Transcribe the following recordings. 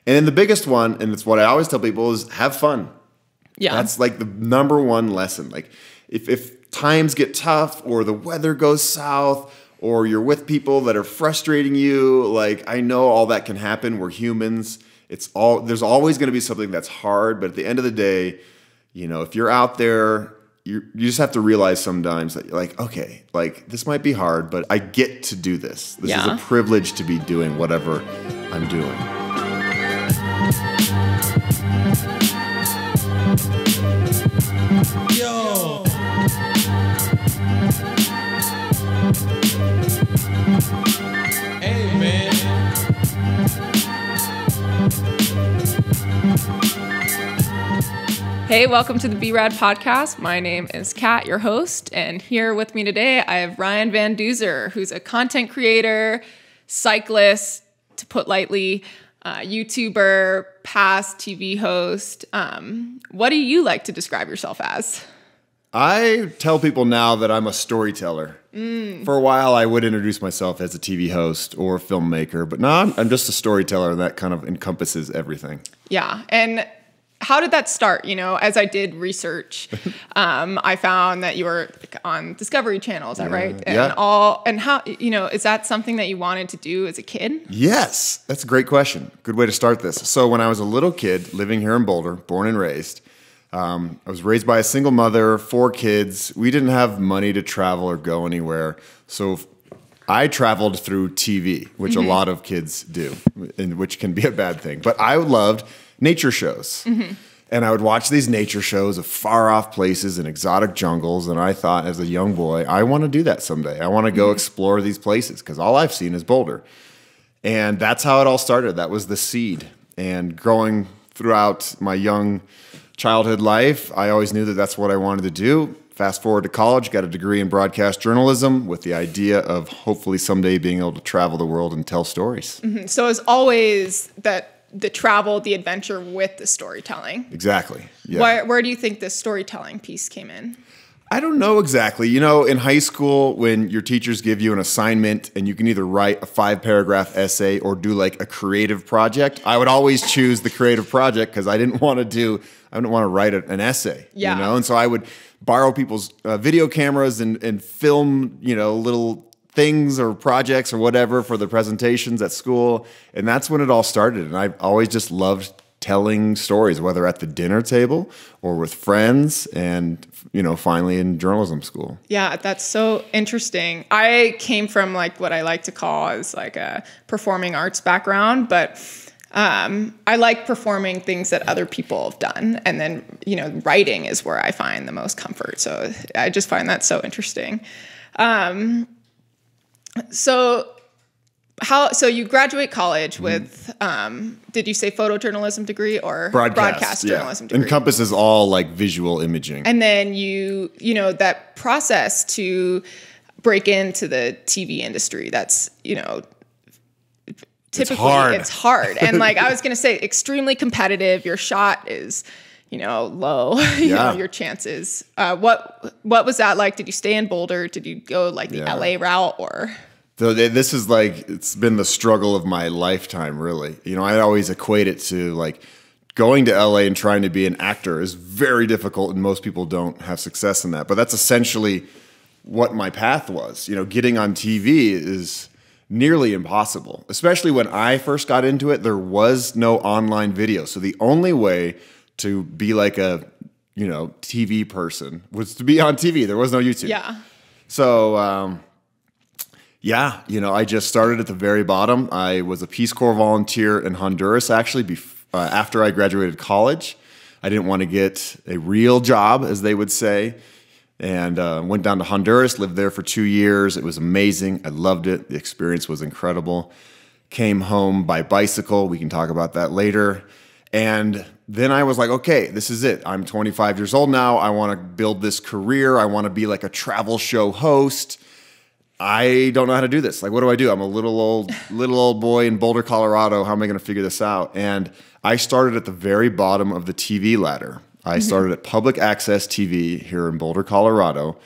And then the biggest one, and it's what I always tell people, is have fun. Yeah. That's like the number one lesson. Like if times get tough or the weather goes south or you're with people that are frustrating you, like I know all that can happen. We're humans. There's always going to be something that's hard, but at the end of the day, you know, if you're out there, you just have to realize sometimes that you're like, okay, like this might be hard, but I get to do this. This is a privilege to be doing whatever I'm doing. Yo. Hey, man. Hey, welcome to the B-Rad podcast. My name is Kat, your host, and here with me today I have Ryan Van Duzer, who's a content creator, cyclist, to put lightly, YouTuber, past TV host. What do you like to describe yourself as? I tell people now that I'm a storyteller. For a while, I would introduce myself as a TV host or filmmaker, but now I'm just a storyteller, and that kind of encompasses everything. Yeah, and how did that start? You know, as I did research, I found that you were on Discovery Channel, is that right? And and how, you know, is that something that you wanted to do as a kid? Yes, that's a great question. Good way to start this. So when I was a little kid living here in Boulder, born and raised, I was raised by a single mother, 4 kids. We didn't have money to travel or go anywhere. So I traveled through TV, which a lot of kids do, and which can be a bad thing. But I loved nature shows. And I would watch these nature shows of far off places and exotic jungles. And I thought as a young boy, I want to do that someday. I want to go explore these places because all I've seen is Boulder. And that's how it all started. That was the seed. And growing throughout my young childhood life, I always knew that that's what I wanted to do. Fast forward to college, got a degree in broadcast journalism with the idea of hopefully someday being able to travel the world and tell stories. So it's always that the travel, the adventure with the storytelling. Exactly. Yeah. Where do you think the storytelling piece came in? I don't know exactly. You know, in high school, when your teachers give you an assignment and you can either write a 5-paragraph essay or do like a creative project, I would always choose the creative project because I didn't want to write an essay. Yeah. You know, and so I would borrow people's video cameras and film, you know, little things or projects or whatever for the presentations at school. And that's when it all started. And I've always just loved telling stories, whether at the dinner table or with friends and, you know, finally in journalism school. Yeah, that's so interesting. I came from like what I like to call as like a performing arts background, but I like performing things that other people have done. And then, you know, writing is where I find the most comfort. So I just find that so interesting. So you graduate college with, did you say photojournalism degree or broadcast journalism degree? Encompasses all like visual imaging. And then you know, that process to break into the TV industry, that's, you know, typically it's hard. And like I was going to say, extremely competitive. Your shot is, you know, low, you know, your chances. What was that like? Did you stay in Boulder? Did you go like the LA route or? So this is like, it's been the struggle of my lifetime, really. You know, I always equate it to like going to LA and trying to be an actor is very difficult and most people don't have success in that. But that's essentially what my path was. You know, getting on TV is nearly impossible, especially when I first got into it. There was no online video. So the only way to be like a, you know, TV person was to be on TV. There was no YouTube. Yeah. So, you know, I just started at the very bottom. I was a Peace Corps volunteer in Honduras, actually, after I graduated college. I didn't want to get a real job, as they would say, and went down to Honduras, lived there for 2 years. It was amazing. I loved it. The experience was incredible. Came home by bicycle. We can talk about that later. And then I was like, okay, this is it. I'm 25 years old now. I want to build this career. I want to be like a travel show host. I don't know how to do this. Like, what do? I'm a little old boy in Boulder, Colorado. How am I going to figure this out? And I started at the very bottom of the TV ladder. I started at public access TV here in Boulder, Colorado.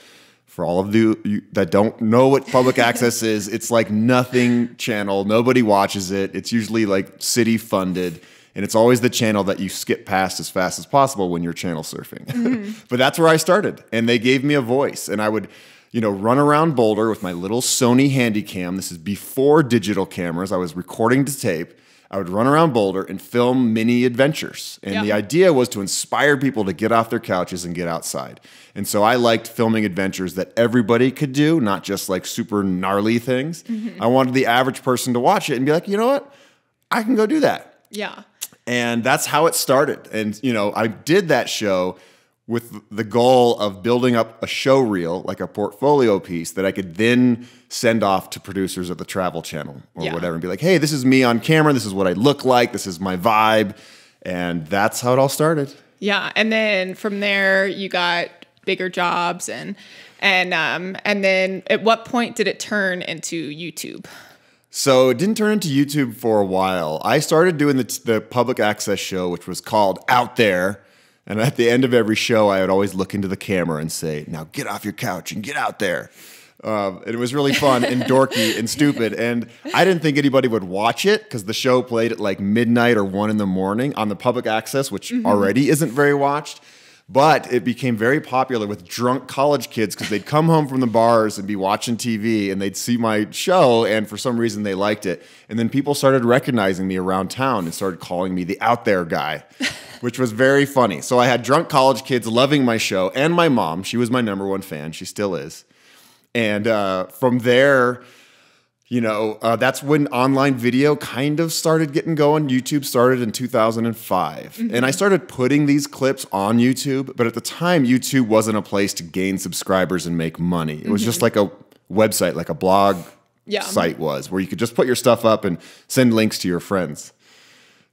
For all of you that don't know what public access is, it's like nothing channel. Nobody watches it. It's usually like city funded. And it's always the channel that you skip past as fast as possible when you're channel surfing. But that's where I started. And they gave me a voice. And I would, run around Boulder with my little Sony Handycam. This is before digital cameras. I was recording to tape. I would run around Boulder and film mini adventures. And the idea was to inspire people to get off their couches and get outside. And so I liked filming adventures that everybody could do, not just like super gnarly things. I wanted the average person to watch it and be like, you know what? I can go do that. Yeah. And that's how it started. And, I did that show with the goal of building up a show reel, like a portfolio piece that I could then send off to producers of the Travel Channel or whatever and be like, hey, this is me on camera. This is what I look like. This is my vibe. And that's how it all started. Yeah. And then from there you got bigger jobs and then at what point did it turn into YouTube? So it didn't turn into YouTube for a while. I started doing the public access show, which was called Out There. And at the end of every show, I would always look into the camera and say, now get off your couch and get out there. And it was really fun and dorky and stupid. And I didn't think anybody would watch it because the show played at like midnight or 1 a.m. on the public access, which already isn't very watched. But it became very popular with drunk college kids because they'd come home from the bars and be watching TV and they'd see my show and for some reason they liked it. And then people started recognizing me around town and started calling me the Out There guy, which was very funny. So I had drunk college kids loving my show and my mom. She was my #1 fan. She still is. And from there, that's when online video kind of started getting going. YouTube started in 2005. And I started putting these clips on YouTube. But at the time, YouTube wasn't a place to gain subscribers and make money. It was just like a website, like a blog site was, where you could just put your stuff up and send links to your friends.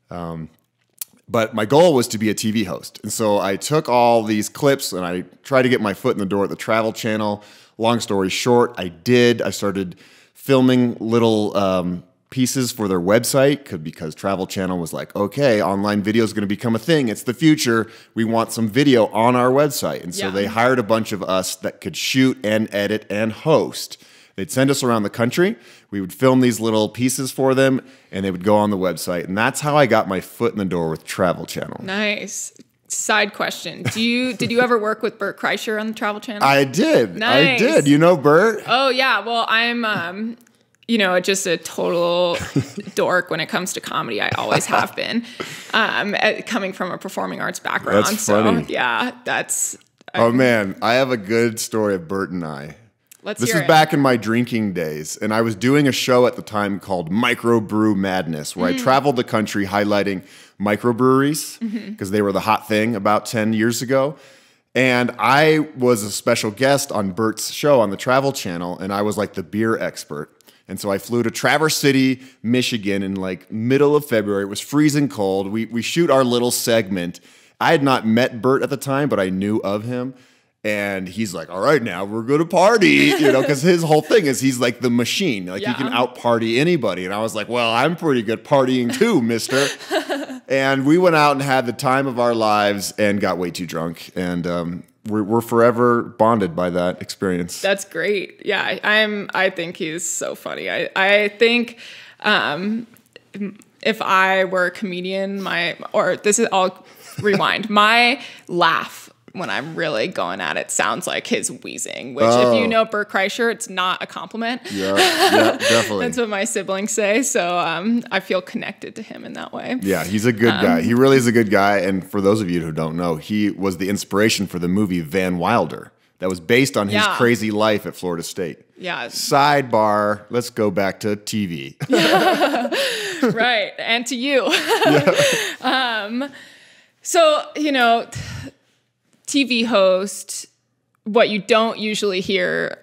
But my goal was to be a TV host. And so I took all these clips and I tried to get my foot in the door at the Travel Channel. Long story short, I did. I started filming little pieces for their website because Travel Channel was like, okay, online video is going to become a thing. It's the future. We want some video on our website. And so they hired a bunch of us that could shoot and edit and host. They'd send us around the country. We would film these little pieces for them and they would go on the website. And that's how I got my foot in the door with Travel Channel. Nice. Side question. Did you ever work with Bert Kreischer on the Travel Channel? I did. Nice. I did. You know Bert? Oh yeah. Well, I'm just a total dork when it comes to comedy. I always have been. Coming from a performing arts background. That's funny. So yeah, that's Oh man, I have a good story of Bert and I. This is back in my drinking days, and I was doing a show at the time called Microbrew Madness, where I traveled the country highlighting microbreweries because they were the hot thing about 10 years ago. And I was a special guest on Bert's show on the Travel Channel, and I was like the beer expert. And so I flew to Traverse City, Michigan in like middle of February. It was freezing cold. We shoot our little segment. I had not met Bert at the time, but I knew of him. And he's like, all right, now we're going to party, because his whole thing is he's like the machine. Like, he can out party anybody. And I was like, well, I'm pretty good partying too, mister. And we went out and had the time of our lives and got way too drunk. And we're forever bonded by that experience. That's great. Yeah, I think he's so funny. I think if I were a comedian, I'll rewind. My laugh when I'm really going at it sounds like his wheezing, which if you know Bert Kreischer, it's not a compliment. Yeah, definitely. That's what my siblings say. So I feel connected to him in that way. Yeah, he's a good guy. He really is a good guy. And for those of you who don't know, he was the inspiration for the movie Van Wilder that was based on his crazy life at Florida State. Yeah. Sidebar, let's go back to TV. Right. And to you. So, TV host, what you don't usually hear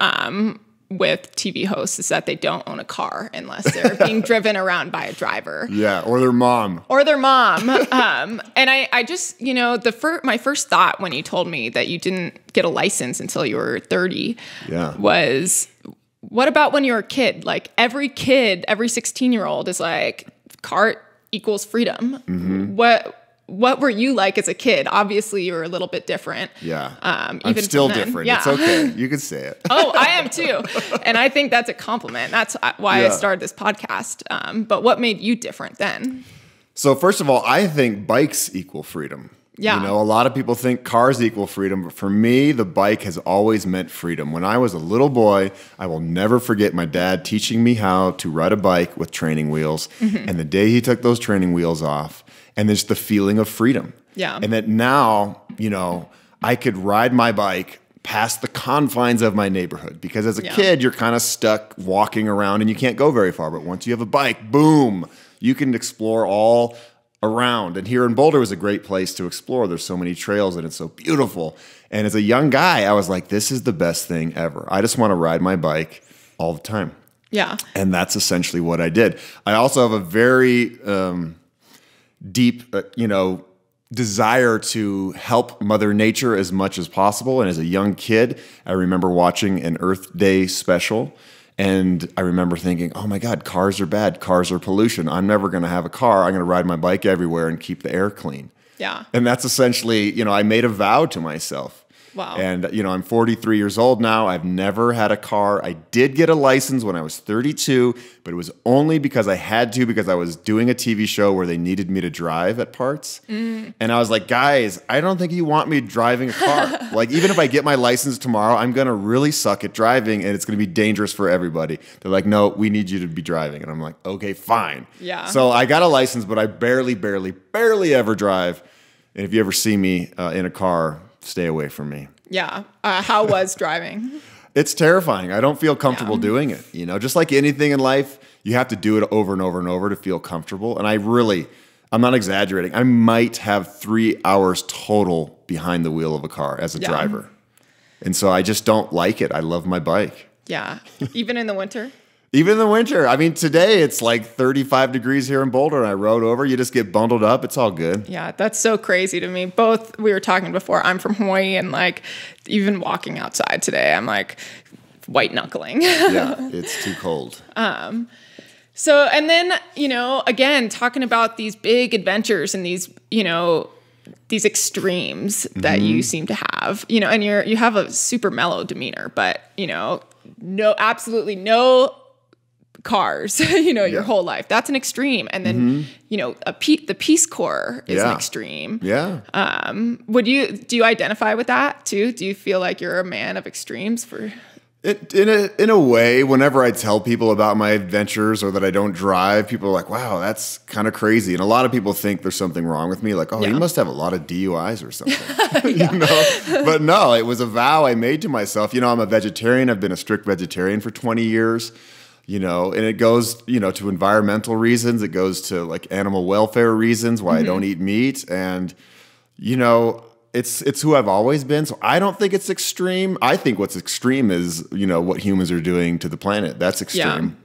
with TV hosts is that they don't own a car unless they're being driven around by a driver. Yeah, or their mom. And I just, my first thought when you told me that you didn't get a license until you were 30 was, what about when you were a kid? Like every 16-year-old is like, car equals freedom. Mm-hmm. What were you like as a kid? Obviously, you were a little bit different. Yeah. I'm still different. Yeah. It's okay. You can say it. Oh, I am too. And I think that's a compliment. That's why I started this podcast. But what made you different then? So first of all, I think bikes equal freedom. Yeah. You know, a lot of people think cars equal freedom, but for me, the bike has always meant freedom. When I was a little boy, I will never forget my dad teaching me how to ride a bike with training wheels. And the day he took those training wheels off, and there's the feeling of freedom. Yeah. And that now, you know, I could ride my bike past the confines of my neighborhood, because as a kid, you're kind of stuck walking around and you can't go very far. But once you have a bike, boom, you can explore all around. And here in Boulder was a great place to explore. There's so many trails and it's so beautiful. And as a young guy, I was like, this is the best thing ever. I just want to ride my bike all the time. Yeah. And that's essentially what I did. I also have a very deep, desire to help Mother Nature as much as possible. And as a young kid, I remember watching an Earth Day special. And I remember thinking, oh my God, cars are bad. Cars are pollution. I'm never going to have a car. I'm going to ride my bike everywhere and keep the air clean. Yeah. And that's essentially, I made a vow to myself. Wow. And, I'm 43 years old now. I've never had a car. I did get a license when I was 32, but it was only because I had to, because I was doing a TV show where they needed me to drive at parts. And I was like, guys, I don't think you want me driving a car. Like, even if I get my license tomorrow, I'm going to really suck at driving and it's going to be dangerous for everybody. They're like, no, we need you to be driving. And I'm like, okay, fine. Yeah. So I got a license, but I barely ever drive. And if you ever see me in a car, stay away from me. Yeah. How was driving? It's terrifying. I don't feel comfortable doing it. Just like anything in life, you have to do it over and over and over to feel comfortable. And I'm not exaggerating. I might have 3 hours total behind the wheel of a car as a driver. And so I just don't like it. I love my bike. Yeah. Even in the winter? Even in the winter. I mean, today it's like 35 degrees here in Boulder and I rode over. You just get bundled up. It's all good. Yeah, that's so crazy to me. We were talking before, I'm from Hawaii, and like even walking outside today, I'm like white knuckling. Yeah, it's too cold. So, and then, again, talking about these big adventures and these, these extremes that you seem to have, and you have a super mellow demeanor, but, absolutely no cars, your whole life. That's an extreme. And then, the Peace Corps is an extreme. Yeah. Do you identify with that too? Do you feel like you're a man of extremes In a way, whenever I tell people about my adventures or that I don't drive, people are like, wow, that's kind of crazy. And a lot of people think there's something wrong with me. Like, oh, you must have a lot of DUIs or something. But no, it was a vow I made to myself. I'm a vegetarian. I've been a strict vegetarian for 20 years. And it goes, to environmental reasons. It goes to like animal welfare reasons, why I don't eat meat. And, it's who I've always been. So I don't think it's extreme. I think what's extreme is, what humans are doing to the planet. That's extreme,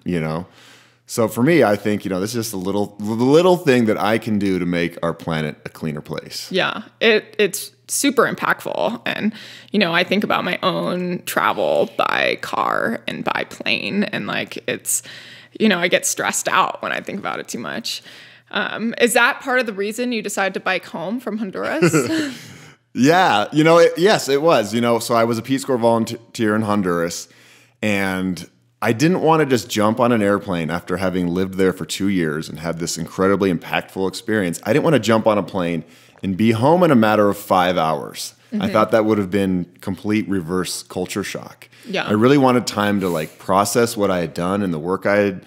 So for me, I think, this is just the little thing that I can do to make our planet a cleaner place. Yeah, it's super impactful. And, I think about my own travel by car and by plane. And like, it's, I get stressed out when I think about it too much. Is that part of the reason you decided to bike home from Honduras? Yeah, yes, it was. So I was a Peace Corps volunteer in Honduras, and I didn't want to just jump on an airplane after having lived there for 2 years and had this incredibly impactful experience. I didn't want to jump on a plane and be home in a matter of 5 hours. I thought that would have been complete reverse culture shock. Yeah. I really wanted time to like process what I had done and the work I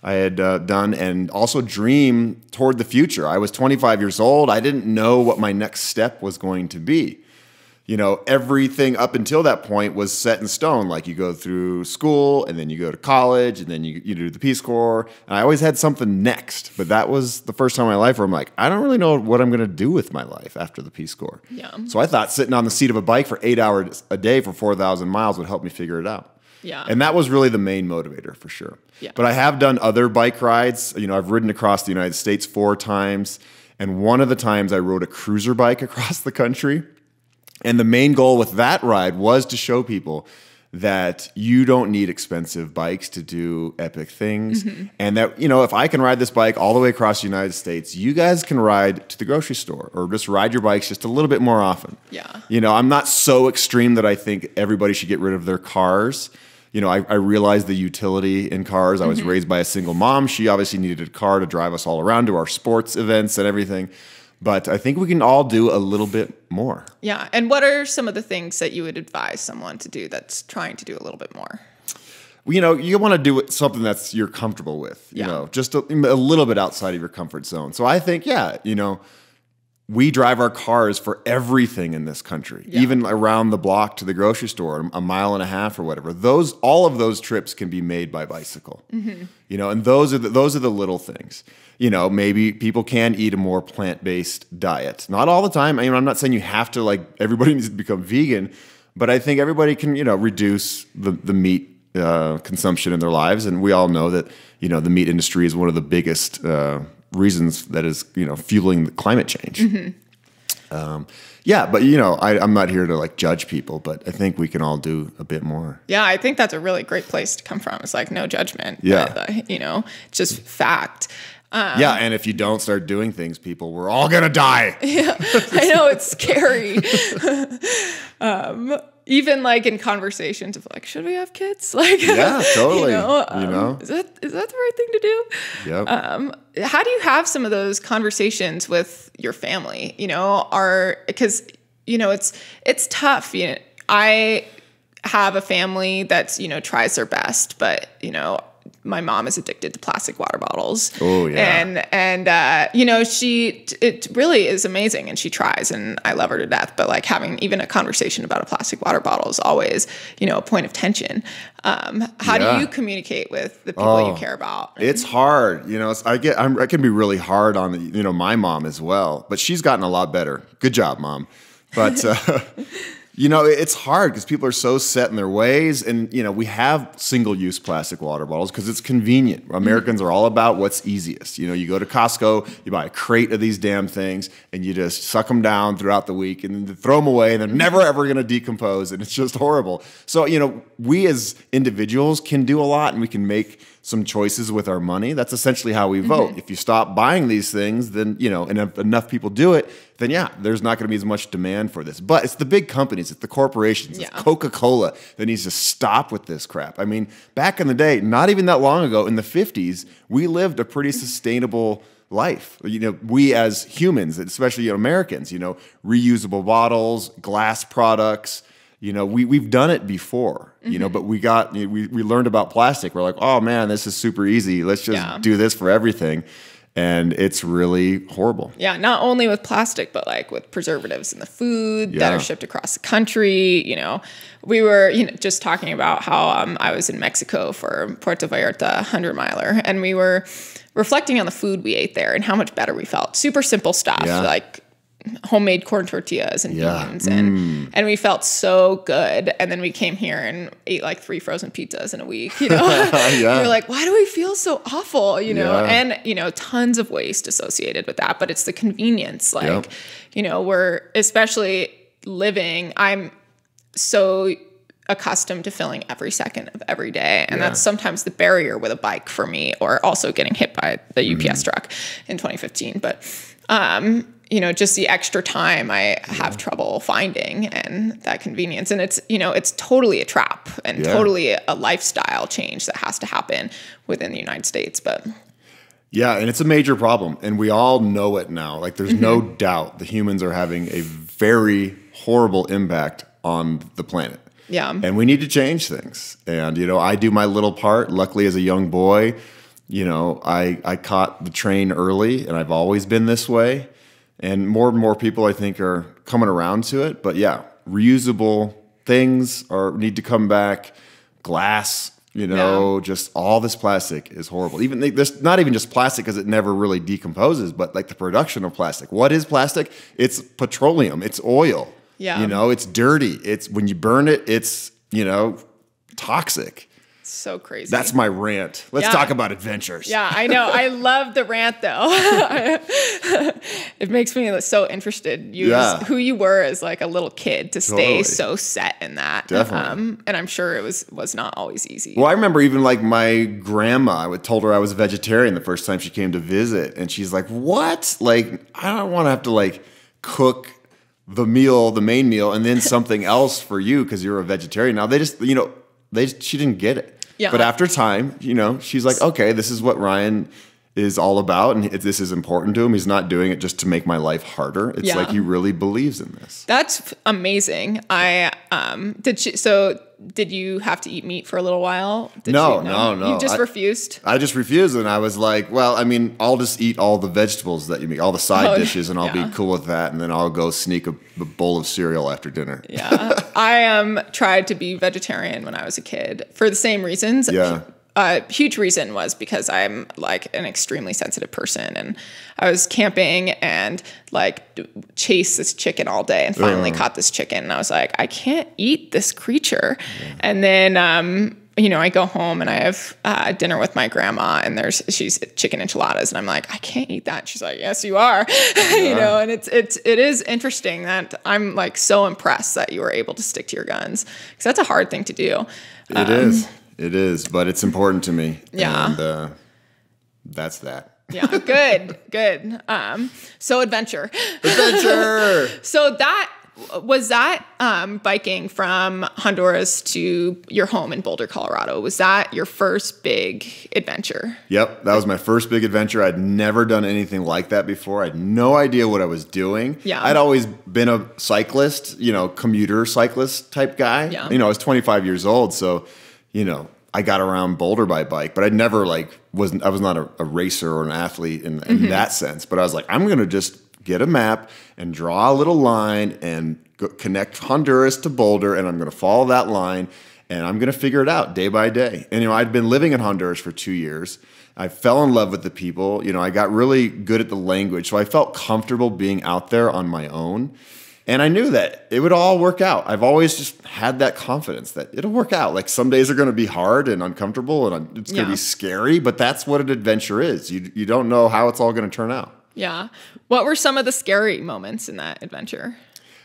had done, and also dream toward the future. I was 25 years old. I didn't know what my next step was going to be. Everything up until that point was set in stone. Like you go through school, and then you go to college, and then you do the Peace Corps. And I always had something next. But that was the first time in my life where I'm like, I don't really know what I'm going to do with my life after the Peace Corps. Yeah. So I thought sitting on the seat of a bike for 8 hours a day for 4,000 miles would help me figure it out. Yeah. And that was really the main motivator for sure. Yeah. But I have done other bike rides. I've ridden across the United States 4 times. And one of the times I rode a cruiser bike across the country. And the main goal with that ride was to show people that you don't need expensive bikes to do epic things. And that, if I can ride this bike all the way across the United States, you guys can ride to the grocery store or just ride your bikes just a little bit more often. Yeah. I'm not so extreme that I think everybody should get rid of their cars. I realized the utility in cars. I was raised by a single mom. She obviously needed a car to drive us all around to our sports events and everything. But I think we can all do a little bit more. Yeah. And what are some of the things that you would advise someone to do that's trying to do a little bit more? You want to do something that's you're comfortable with, just a little bit outside of your comfort zone. So I think, we drive our cars for everything in this country, even around the block to the grocery store, a mile and a half or whatever. All of those trips can be made by bicycle, and those are the little things. Maybe people can eat a more plant-based diet. Not all the time. I'm not saying you have to, everybody needs to become vegan, but I think everybody can, reduce the meat consumption in their lives. And we all know that, the meat industry is one of the biggest reasons that is, fueling the climate change. But I'm not here to judge people, but I think we can all do a bit more. Yeah, I think that's a really great place to come from. It's no judgment. Yeah. But, just fact. And if you don't start doing things, we're all going to die. Yeah, I know, it's scary. Even in conversations of should we have kids? Yeah, totally. Is that the right thing to do? Yep. How do you have some of those conversations with your family? Because it's tough. I have a family that's tries their best, but my mom is addicted to plastic water bottles. Oh yeah. And it really is amazing, and she tries, and I love her to death. But having even a conversation about a plastic water bottle is always, a point of tension. How do you communicate with the people you care about? It's hard. I can be really hard on, my mom as well, but she's gotten a lot better. Good job, Mom. But, it's hard because people are so set in their ways. And, we have single-use plastic water bottles because it's convenient. Americans are all about what's easiest. You go to Costco, you buy a crate of these damn things, and you just suck them down throughout the week and then throw them away, and they're never, ever going to decompose, and it's just horrible. So, we as individuals can do a lot, and we can make some choices with our money. That's essentially how we vote. If you stop buying these things, then, and if enough people do it, then there's not going to be as much demand for this. But it's the big companies, it's the corporations, it's Coca-Cola that needs to stop with this crap. Back in the day, not even that long ago, in the 50s, we lived a pretty sustainable life. We as humans, especially Americans, reusable bottles, glass products. We've done it before, but we learned about plastic. We're like, oh man, this is super easy. Let's just do this for everything. And it's really horrible. Yeah, not only with plastic, but with preservatives in the food that are shipped across the country. We were just talking about how I was in Mexico for Puerto Vallarta 100-miler, and we were reflecting on the food we ate there and how much better we felt. Super simple stuff, homemade corn tortillas and beans, and we felt so good. And then we came here and ate 3 frozen pizzas in a week. We were like, why do we feel so awful? And tons of waste associated with that. But it's the convenience. We're especially living. I'm so accustomed to filling every second of every day, and that's sometimes the barrier with a bike for me, or also getting hit by the UPS truck in 2015. But just the extra time I have trouble finding, and that convenience. And it's totally a trap and totally a lifestyle change that has to happen within the United States. But and it's a major problem, and we all know it now. There's no doubt the humans are having a very horrible impact on the planet. Yeah. And we need to change things. And, I do my little part. Luckily, as a young boy, I caught the train early, and I've always been this way. And more people, I think, are coming around to it. But reusable things need to come back. Glass, just all this plastic is horrible. Even there's not even just plastic because it never really decomposes, but the production of plastic. What is plastic? It's petroleum. It's oil. Yeah. It's dirty. It's when you burn it, it's toxic. So crazy. That's my rant. Let's talk about adventures. Yeah, I know. I love the rant, though. It makes me so interested. Who you were as a little kid to stay so set in that. Definitely. And I'm sure it was not always easy. Well, I remember even my grandma, I told her I was a vegetarian the first time she came to visit, and she's like, "What? I don't want to have to cook the main meal, and then something else for you because you're a vegetarian." Now they just she didn't get it. Yeah. But after time, you know, she's like, okay, this is what Ryan is all about, and this is important to him. He's not doing it just to make my life harder. It's like he really believes in this. That's amazing. Did you have to eat meat for a little while? No. You just refused? I just refused, and I was like, well, I mean, I'll just eat all the vegetables that you make, all the side dishes, and I'll be cool with that, and then I'll go sneak a bowl of cereal after dinner. Yeah. I tried to be vegetarian when I was a kid for the same reasons. Yeah. A huge reason was because I'm like an extremely sensitive person, and I was camping and like chased this chicken all day and finally caught this chicken, and I was like, I can't eat this creature. And then you know, I go home and I have dinner with my grandma, and she's chicken enchiladas, and I'm like, I can't eat that. She's like, yes, you are. You know, and it is interesting that I'm like so impressed that you were able to stick to your guns, because that's a hard thing to do. It is, but it's important to me. Yeah. And that's that. Yeah, good. So adventure. So was that biking from Honduras to your home in Boulder, Colorado? Was that your first big adventure? Yep, that was my first big adventure. I'd never done anything like that before. I had no idea what I was doing. Yeah. I'd always been a cyclist, you know, commuter cyclist type guy. Yeah. You know, I was 25 years old, so, you know, I got around Boulder by bike, but I never I was not a racer or an athlete in that sense. But I was like, I'm going to just get a map and draw a little line and connect Honduras to Boulder, and I'm going to follow that line, and I'm going to figure it out day by day. And, you know, I'd been living in Honduras for 2 years. I fell in love with the people. You know, I got really good at the language, so I felt comfortable being out there on my own. And I knew that it would all work out. I've always just had that confidence that it'll work out. Like, some days are going to be hard and uncomfortable, and it's going to be scary, but that's what an adventure is. You don't know how it's all going to turn out. Yeah. What were some of the scary moments in that adventure?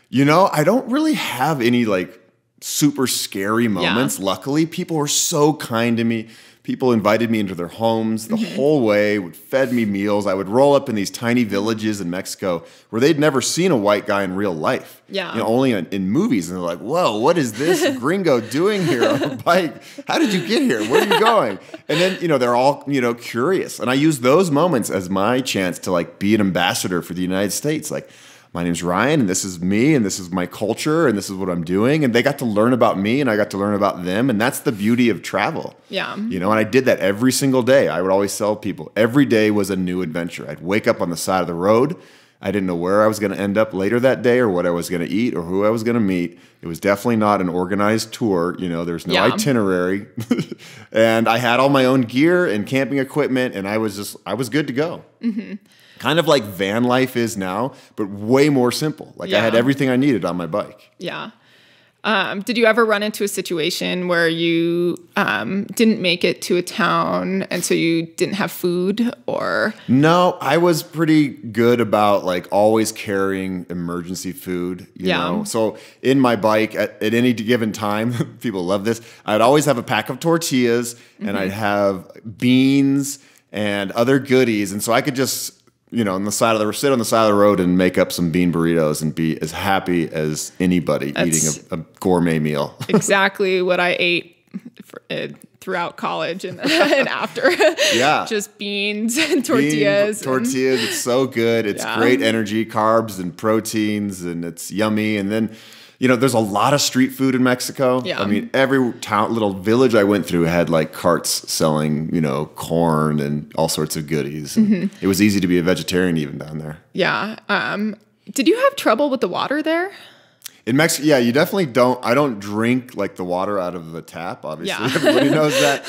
You know, I don't really have any like super scary moments. Yeah. Luckily, people were so kind to me. People invited me into their homes the whole way, fed me meals. I would roll up in these tiny villages in Mexico where they'd never seen a white guy in real life. Yeah. You know, only in movies. And they're like, whoa, what is this gringo doing here on a bike? How did you get here? Where are you going? And then, you know, they're all, you know, curious. And I use those moments as my chance to like be an ambassador for the United States. Like, my name's Ryan, and this is me, and this is my culture, and this is what I'm doing. And they got to learn about me, and I got to learn about them. And that's the beauty of travel. Yeah. You know, and I did that every single day. I would always tell people every day was a new adventure. I'd wake up on the side of the road. I didn't know where I was going to end up later that day, or what I was going to eat, or who I was going to meet. It was definitely not an organized tour. You know, there's no itinerary. And I had all my own gear and camping equipment, and I was good to go. Mm-hmm. Kind of like van life is now, but way more simple. Like, I had everything I needed on my bike. Yeah. Did you ever run into a situation where you didn't make it to a town and so you didn't have food, or? No, I was pretty good about like always carrying emergency food, you know? So in my bike at any given time, people love this, I'd always have a pack of tortillas and I'd have beans and other goodies. And so I could just, you know, sit on the side of the road and make up some bean burritos and be as happy as anybody eating a gourmet meal. Exactly what I ate throughout college and after. Yeah. Just beans and tortillas. Tortillas, it's so good. It's great energy, carbs and proteins, and it's yummy. And then, you know, there's a lot of street food in Mexico. Yeah. I mean, every town, little village I went through had like carts selling, you know, corn and all sorts of goodies. It was easy to be a vegetarian even down there. Yeah. Did you have trouble with the water there? In Mexico, yeah, you definitely don't. I don't drink like the water out of the tap, obviously. Yeah. Everybody knows that.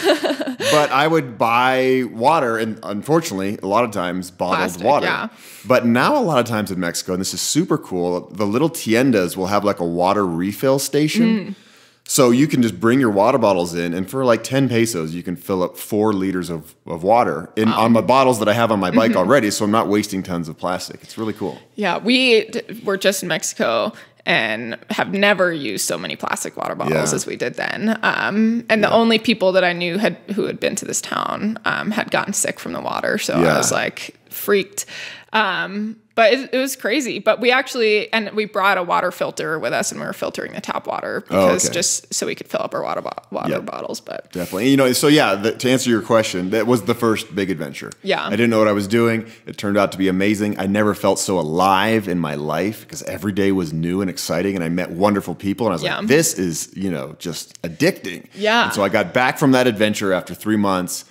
But I would buy water, and unfortunately, a lot of times bottled Plastic, water. yeah. But now a lot of times in Mexico, and this is super cool, the little tiendas will have like a water refill station. So you can just bring your water bottles in, and for like 10 pesos, you can fill up 4 liters of water on my bottles that I have on my bike already, so I'm not wasting tons of plastic. It's really cool. Yeah, we were just in Mexico and have never used so many plastic water bottles as we did then. And the only people that I knew who had been to this town had gotten sick from the water. So I was like freaked. But But it was crazy. But we actually, and we brought a water filter with us, and we were filtering the tap water because just so we could fill up our water bottles. But definitely, you know, so yeah, to answer your question, that was the first big adventure. Yeah. I didn't know what I was doing. It turned out to be amazing. I never felt so alive in my life because every day was new and exciting, and I met wonderful people, and I was like, this is, you know, just addicting. Yeah. And so I got back from that adventure after 3 months.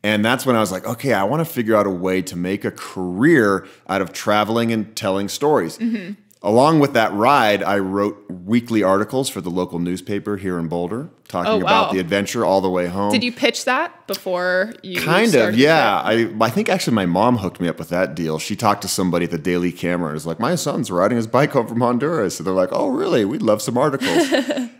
And that's when I was like, okay, I want to figure out a way to make a career out of traveling and telling stories. Along with that ride, I wrote weekly articles for the local newspaper here in Boulder, talking about the adventure all the way home. Did you pitch that before you Kind of, yeah. I think actually my mom hooked me up with that deal. She talked to somebody at the Daily Camera and was like, my son's riding his bike home from Honduras. And they're like, oh, really? We'd love some articles.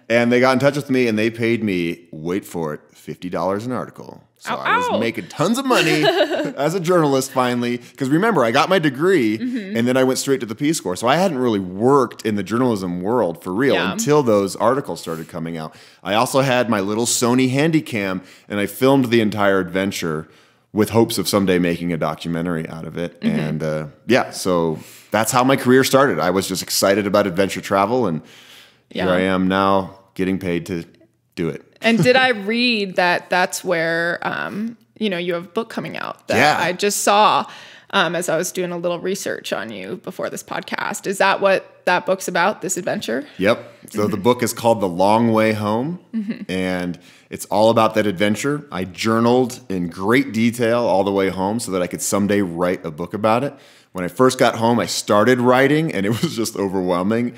And they got in touch with me and they paid me, wait for it, $50 an article. So I was making tons of money as a journalist finally. Because remember, I got my degree and then I went straight to the Peace Corps. So I hadn't really worked in the journalism world for real until those articles started coming out. I also had my little Sony Handycam and I filmed the entire adventure with hopes of someday making a documentary out of it. And yeah, so that's how my career started. I was just excited about adventure travel and here I am now getting paid to do it. And did I read that that's where, you know, you have a book coming out that I just saw as I was doing a little research on you before this podcast. Is that what that book's about, this adventure? Yep. So the book is called The Long Way Home, and it's all about that adventure. I journaled in great detail all the way home so that I could someday write a book about it. When I first got home, I started writing, and it was just overwhelming.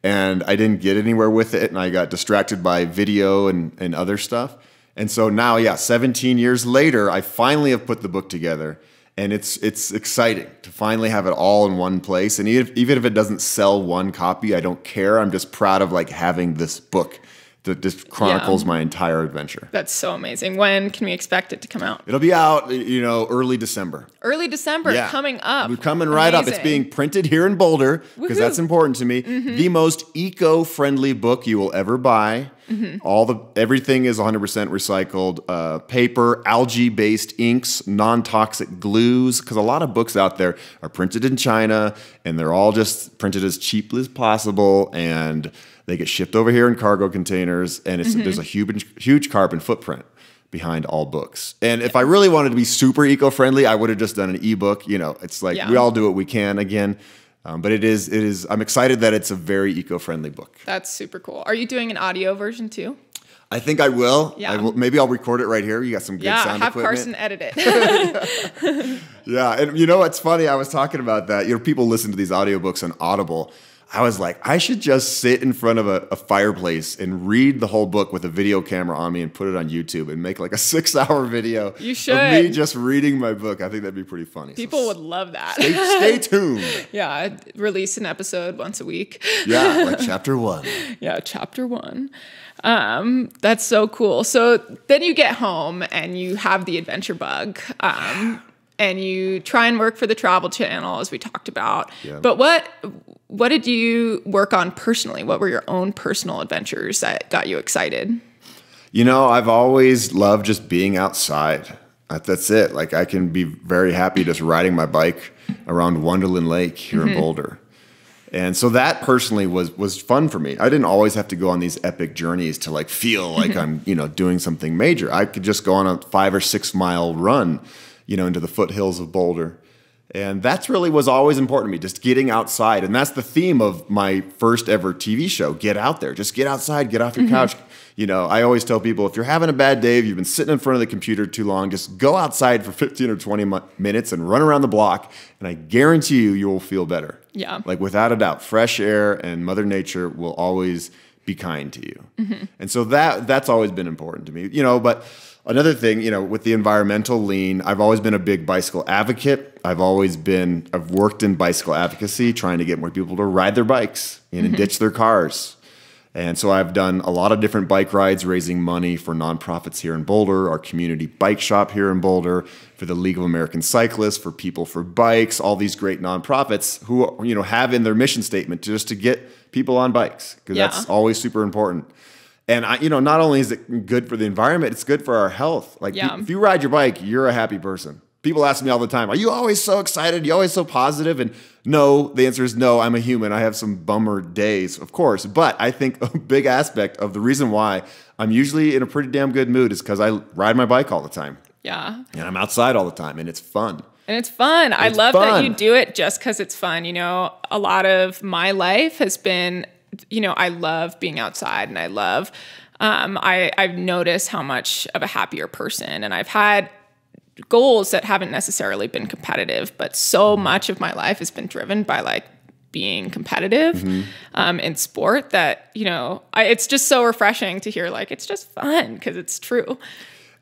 And I didn't get anywhere with it, and I got distracted by video and other stuff. And so now, 17 years later, I finally have put the book together, and it's exciting to finally have it all in one place. And even if it doesn't sell one copy, I don't care. I'm just proud of like having this book that just chronicles my entire adventure. That's so amazing. When can we expect it to come out? It'll be out, you know, early December. Early December, coming up. We're coming right up. It's being printed here in Boulder because that's important to me. The most eco-friendly book you will ever buy. Everything is 100% recycled paper, algae-based inks, non-toxic glues. Because a lot of books out there are printed in China, and they're all just printed as cheap as possible, and they get shipped over here in cargo containers, and there's a huge carbon footprint behind all books. And if I really wanted to be super eco-friendly, I would have just done an ebook. You know, it's like we all do what we can again. But it is. I'm excited that it's a very eco-friendly book. That's super cool. Are you doing an audio version too? I think I will. Yeah. Maybe I'll record it right here. You got some good sound equipment. Yeah, have Carson edit it. Yeah, and you know what's funny? I was talking about that. You know, people listen to these audiobooks on Audible. I was like, I should just sit in front of a fireplace and read the whole book with a video camera on me and put it on YouTube and make like a 6-hour video you should. Of me just reading my book. I think that'd be pretty funny. People would love that. Stay tuned. Yeah, I'd release an episode once a week. Yeah, like chapter 1. Yeah, chapter 1. That's so cool. So then you get home and you have the adventure bug. And you try and work for the Travel Channel, as we talked about. Yeah. But what did you work on personally? What were your own personal adventures that got you excited? You know, I've always loved just being outside. That's it. Like, I can be very happy just riding my bike around Wonderland Lake here in Boulder. And so that personally was fun for me. I didn't always have to go on these epic journeys to like feel like I'm, you know, doing something major. I could just go on a 5 or 6 mile run, you know, into the foothills of Boulder. And that's really was always important to me, just getting outside. And that's the theme of my first ever TV show. Get out there. Just get outside. Get off your couch. You know, I always tell people, if you're having a bad day, if you've been sitting in front of the computer too long, just go outside for 15 or 20 minutes and run around the block. And I guarantee you will feel better. Yeah. Like, without a doubt, fresh air and Mother Nature will always be kind to you. And so that's always been important to me. You know, but another thing, you know, with the environmental lean, I've always been a big bicycle advocate. I've worked in bicycle advocacy, trying to get more people to ride their bikes and ditch their cars. And so I've done a lot of different bike rides, raising money for nonprofits here in Boulder, our community bike shop here in Boulder, for the League of American Cyclists, for People for Bikes, all these great nonprofits who, you know, have in their mission statement just to get people on bikes, because that's always super important. And you know, not only is it good for the environment, it's good for our health. Like, if you ride your bike, you're a happy person. People ask me all the time, are you always so excited? Are you always so positive? And No, the answer is no. I'm a human. I have some bummer days, of course. But I think a big aspect of the reason why I'm usually in a pretty damn good mood is because I ride my bike all the time. Yeah. And I'm outside all the time, and it's fun. And it's fun. I love that you do it just because it's fun. You know, a lot of my life has been, you know, I love being outside, and I love, I've noticed how much of a happier person, and I've had goals that haven't necessarily been competitive, but so much of my life has been driven by like being competitive in sport that, you know, it's just so refreshing to hear like, it's just fun because it's true.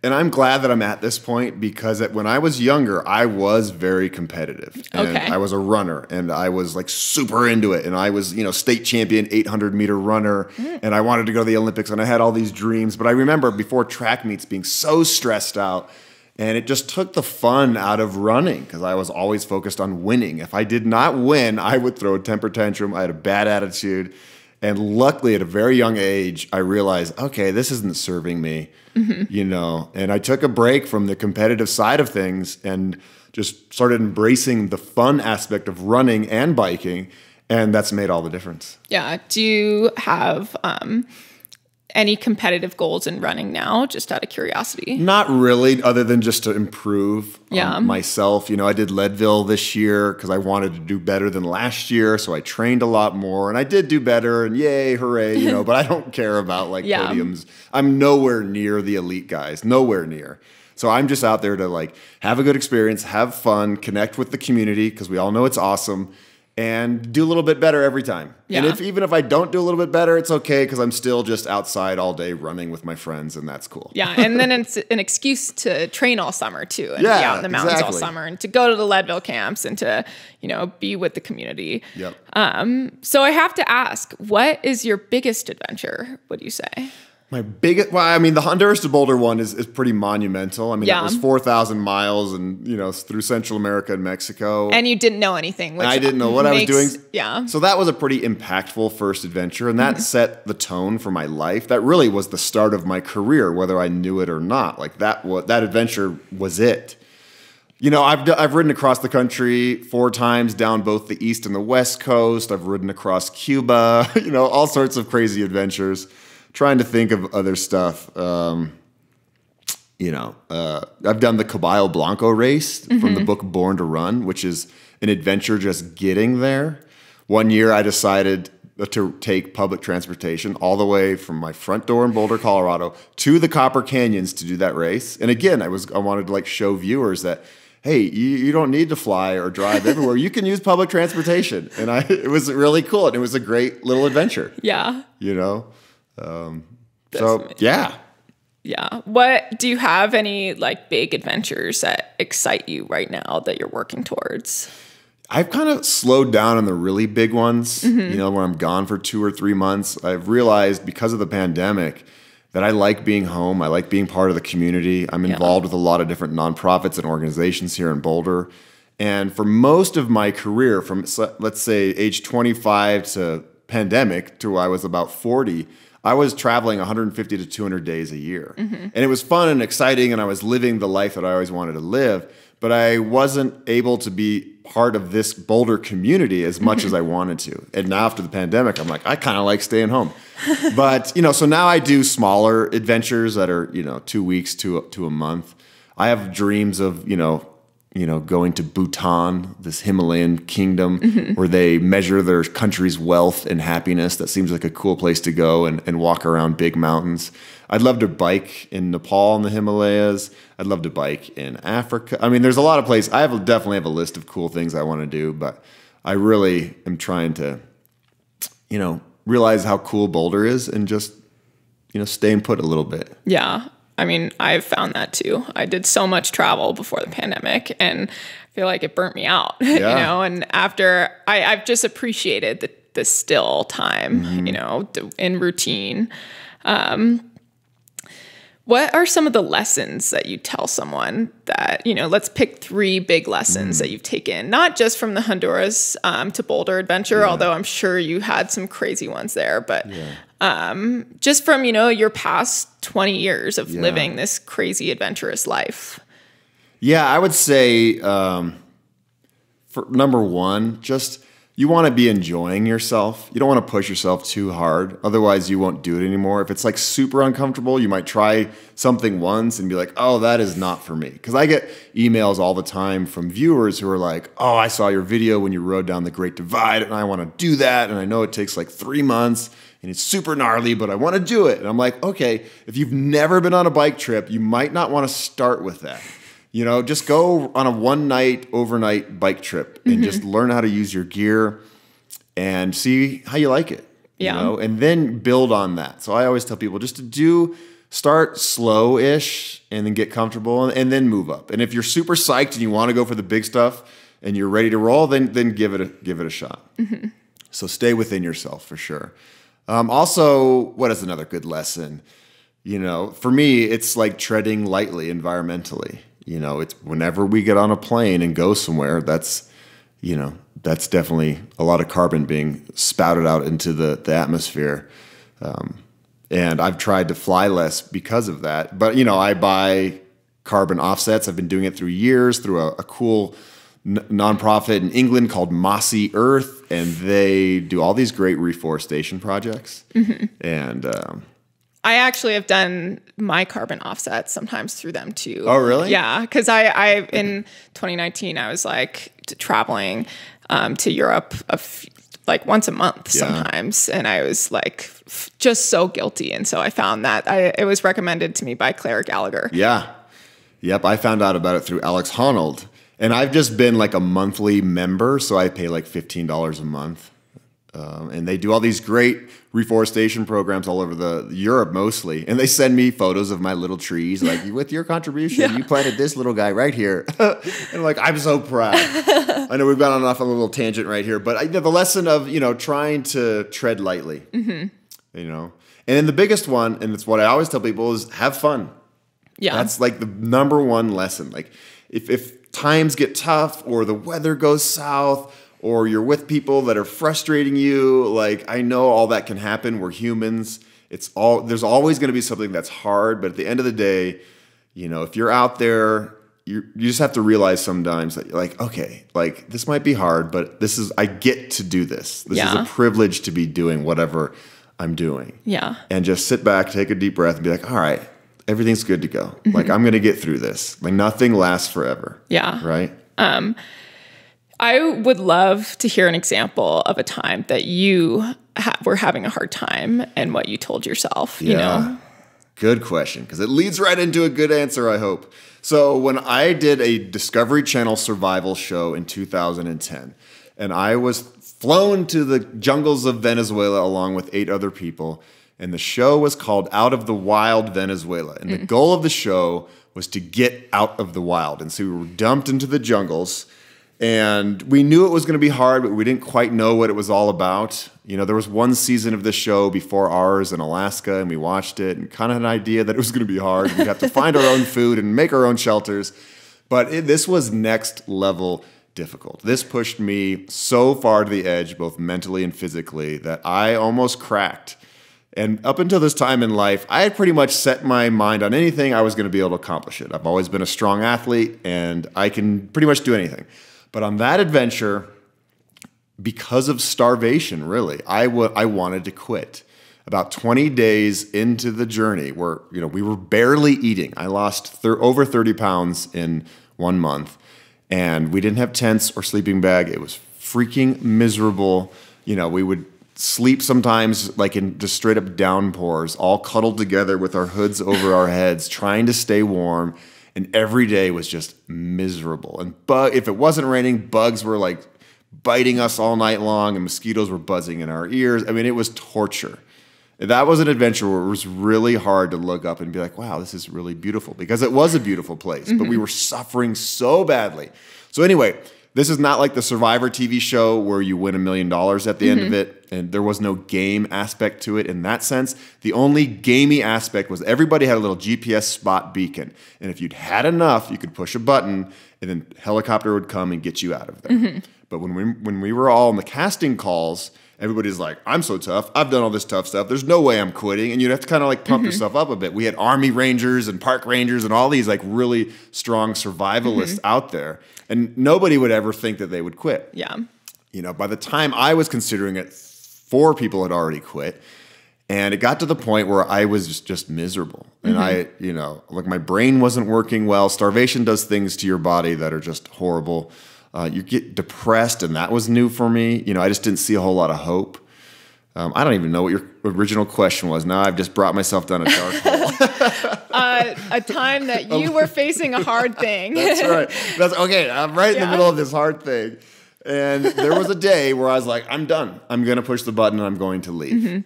And I'm glad that I'm at this point because when I was younger, I was very competitive. And I was a runner, and I was like super into it. And I was, you know, state champion 800-meter runner, and I wanted to go to the Olympics, and I had all these dreams. But I remember before track meets being so stressed out, and it just took the fun out of running because I was always focused on winning. If I did not win, I would throw a temper tantrum. I had a bad attitude. And luckily, at a very young age, I realized, okay, this isn't serving me, you know. And I took a break from the competitive side of things and just started embracing the fun aspect of running and biking. And that's made all the difference. Yeah. Do you have any competitive goals in running now, just out of curiosity? Not really, other than just to improve myself. You know, I did Leadville this year because I wanted to do better than last year, so I trained a lot more, and I did do better, and yay, hooray, you know, but I don't care about like podiums. I'm nowhere near the elite guys, nowhere near. So I'm just out there to like have a good experience, have fun, connect with the community because we all know it's awesome, and do a little bit better every time. Yeah. And even if I don't do a little bit better, it's okay because I'm still just outside all day running with my friends, and that's cool. Yeah, and then it's an excuse to train all summer too, and be out in the mountains all summer, and to go to the Leadville camps, and to, you know, be with the community. Yep. So I have to ask, what is your biggest adventure, would you say? My biggest, well, I mean, the Honduras to Boulder one is pretty monumental. I mean, it was 4,000 miles and, you know, through Central America and Mexico. And you didn't know anything. Which I didn't know what I was doing. Yeah. So that was a pretty impactful first adventure. And that set the tone for my life. That really was the start of my career, whether I knew it or not. Like that adventure was it. You know, I've ridden across the country 4 times down both the East and the West Coast. I've ridden across Cuba, you know, all sorts of crazy adventures. Trying to think of other stuff. You know, I've done the Caballo Blanco race from the book Born to Run, which is an adventure just getting there. One year I decided to take public transportation all the way from my front door in Boulder, Colorado to the Copper Canyons to do that race. And again, I wanted to like show viewers that, hey, you don't need to fly or drive everywhere. You can use public transportation. And it was really cool. And it was a great little adventure. Yeah. You know? Yeah. What do you have any like big adventures that excite you right now that you're working towards? I've kind of slowed down on the really big ones, you know, when I'm gone for 2 or 3 months. I've realized because of the pandemic that I like being home. I like being part of the community. I'm involved with a lot of different nonprofits and organizations here in Boulder. And for most of my career, from let's say age 25 to pandemic to I was about 40, I was traveling 150 to 200 days a year. And it was fun and exciting, and I was living the life that I always wanted to live, but I wasn't able to be part of this Boulder community as much as I wanted to. And now after the pandemic, I'm like, I kind of like staying home. But, you know, so now I do smaller adventures that are, you know, 2 weeks to a month. I have dreams of, you know, going to Bhutan, this Himalayan kingdom where they measure their country's wealth and happiness. That seems like a cool place to go and walk around big mountains. I'd love to bike in Nepal in the Himalayas. I'd love to bike in Africa. I mean, there's a lot of places. I definitely have a list of cool things I want to do, but I really am trying to, you know, realize how cool Boulder is and just, you know, staying put a little bit. Yeah. I mean, I've found that too. I did so much travel before the pandemic, and I feel like it burnt me out, you know, and after I've just appreciated the still time, you know, in routine. What are some of the lessons that you tell someone that, you know, let's pick 3 big lessons that you've taken, not just from the Honduras to Boulder adventure, although I'm sure you had some crazy ones there, but just from, you know, your past 20 years of living this crazy adventurous life? Yeah, I would say for number one, just you want to be enjoying yourself. You don't want to push yourself too hard. Otherwise, you won't do it anymore. If it's like super uncomfortable, you might try something once and be like, oh, that is not for me. Because I get emails all the time from viewers who are like, oh, I saw your video when you rode down the Great Divide and I want to do that. And I know it takes like 3 months and it's super gnarly, but I want to do it. And I'm like, okay, if you've never been on a bike trip, you might not want to start with that. You know, just go on a one-night, overnight bike trip and just learn how to use your gear and see how you like it. Yeah. You know, and then build on that. So I always tell people just to start slow-ish and then get comfortable and then move up. And if you're super psyched and you want to go for the big stuff and you're ready to roll, then give it a shot. So stay within yourself for sure. Also, what is another good lesson? You know, for me, it's like treading lightly environmentally. You know, it's whenever we get on a plane and go somewhere, that's definitely a lot of carbon being spouted out into the atmosphere. And I've tried to fly less because of that. But, you know, I buy carbon offsets. I've been doing it through years through a cool nonprofit in England called Mossy Earth. And they do all these great reforestation projects. And I actually have done my carbon offsets sometimes through them too. Oh, really? Yeah, because I in 2019 I was like traveling to Europe like once a month sometimes, and I was like just so guilty, and so I found that it was recommended to me by Claire Gallagher. Yeah, yep. I found out about it through Alex Honnold, and I've just been like a monthly member, so I pay like $15 a month. And they do all these great reforestation programs all over Europe mostly. And they send me photos of my little trees, like, with your contribution, you planted this little guy right here. And like, I'm so proud. I know we've gone off on a little tangent right here, but the lesson of, you know, trying to tread lightly, you know. And then the biggest one, and it's what I always tell people, is have fun. Yeah. That's like the number one lesson. Like if times get tough or the weather goes south, or you're with people that are frustrating you, like, I know all that can happen. We're humans. There's always going to be something that's hard, but at the end of the day, you know, if you're out there, you just have to realize sometimes that you're like, okay, like, this might be hard, but I get to do this. This is a privilege to be doing whatever I'm doing. Yeah. And just sit back, take a deep breath, and be like, all right, everything's good to go. Like, I'm going to get through this. Like, nothing lasts forever. Yeah. Right? I would love to hear an example of a time that you were having a hard time and what you told yourself, you know? Good question, because it leads right into a good answer, I hope. So when I did a Discovery Channel survival show in 2010, and I was flown to the jungles of Venezuela along with 8 other people, and the show was called Out of the Wild Venezuela. And the goal of the show was to get out of the wild. And so we were dumped into the jungles. And we knew it was going to be hard, but we didn't quite know what it was all about. You know, there was one season of the show before ours in Alaska, and we watched it and kind of had an idea that it was going to be hard. We'd have to find our own food and make our own shelters. But this was next level difficult. This pushed me so far to the edge, both mentally and physically, that I almost cracked. And up until this time in life, I had pretty much set my mind on anything I was going to be able to accomplish it. I've always been a strong athlete, and I can pretty much do anything. But on that adventure, because of starvation, really, I wanted to quit. About 20 days into the journey, where we were barely eating. I lost over 30 pounds in 1 month, and we didn't have tents or sleeping bag. It was freaking miserable. You know, we would sleep sometimes like in just straight up downpours, all cuddled together with our hoods over our heads, trying to stay warm. And every day was just miserable. And if it wasn't raining, bugs were like biting us all night long, and mosquitoes were buzzing in our ears. I mean, it was torture. That was an adventure where it was really hard to look up and be like, wow, this is really beautiful, because it was a beautiful place, but we were suffering so badly. So anyway, this is not like the Survivor TV show where you win $1 million at the end of it, and there was no game aspect to it in that sense. The only gamey aspect was everybody had a little GPS spot beacon, and if you'd had enough, you could push a button, and then helicopter would come and get you out of there. But when we were all in the casting calls, everybody's like, I'm so tough. I've done all this tough stuff. There's no way I'm quitting. And you'd have to kind of like pump yourself up a bit. We had Army Rangers and Park Rangers and all these like really strong survivalists out there. And nobody would ever think that they would quit. Yeah. You know, by the time I was considering it, 4 people had already quit. And it got to the point where I was just miserable. And I, you know, like my brain wasn't working well. Starvation does things to your body that are just horrible. You get depressed, and that was new for me. You know, I just didn't see a whole lot of hope. I don't even know what your original question was. Now I've just brought myself down a dark hole. A time that you were facing a hard thing. That's right. That's okay. I'm right in the middle of this hard thing. And there was a day where I was like, I'm done. I'm going to push the button and I'm going to leave.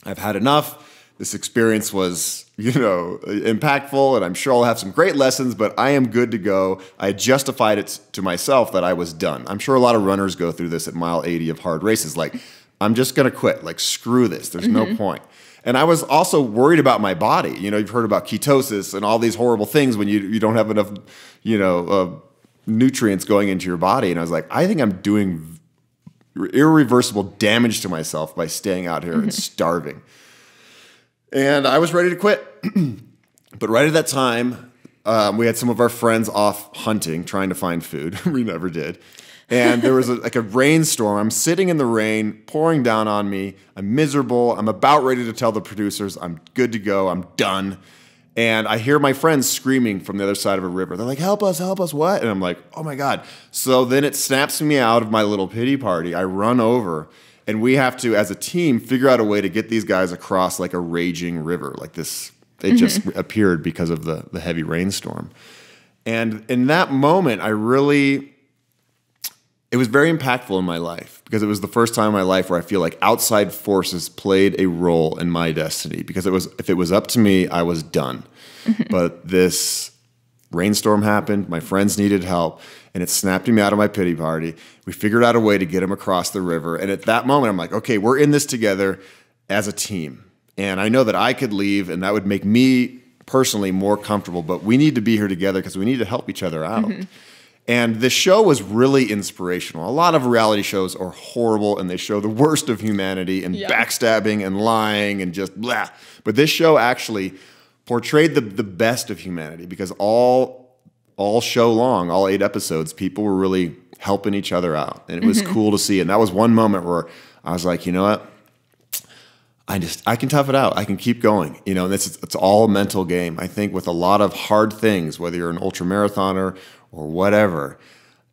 I've had enough. This experience was, you know, impactful, and I'm sure I'll have some great lessons, but I am good to go. I justified it to myself that I was done. I'm sure a lot of runners go through this at mile 80 of hard races. Like, I'm just going to quit. Like, screw this. There's no point. And I was also worried about my body. You know, you've heard about ketosis and all these horrible things when you don't have enough, you know, nutrients going into your body. And I was like, I think I'm doing irreversible damage to myself by staying out here and starving. And I was ready to quit. But right at that time, we had some of our friends off hunting, trying to find food. We never did. And there was like a rainstorm. I'm sitting in the rain, pouring down on me. I'm miserable. I'm about ready to tell the producers I'm good to go. I'm done. And I hear my friends screaming from the other side of a river. They're like, help us, what? And I'm like, oh my God. So then it snaps me out of my little pity party. I run over, and we have to, as a team, figure out a way to get these guys across like a raging river. Like this, it just appeared because of the heavy rainstorm. And in that moment, it was very impactful in my life, because it was the first time in my life where I feel like outside forces played a role in my destiny. Because if it was up to me, I was done. But this rainstorm happened, my friends needed help, and it snapped me out of my pity party. We figured out a way to get him across the river. And at that moment, I'm like, okay, we're in this together as a team. And I know that I could leave, and that would make me personally more comfortable, but we need to be here together because we need to help each other out. And this show was really inspirational. A lot of reality shows are horrible, and they show the worst of humanity and backstabbing and lying and just blah. But this show actually portrayed the best of humanity, because all show long, all 8 episodes, people were really helping each other out. And it was cool to see. And that was one moment where I was like, you know what? I can tough it out. I can keep going. You know, and it's all a mental game. I think with a lot of hard things, whether you're an ultramarathoner or whatever,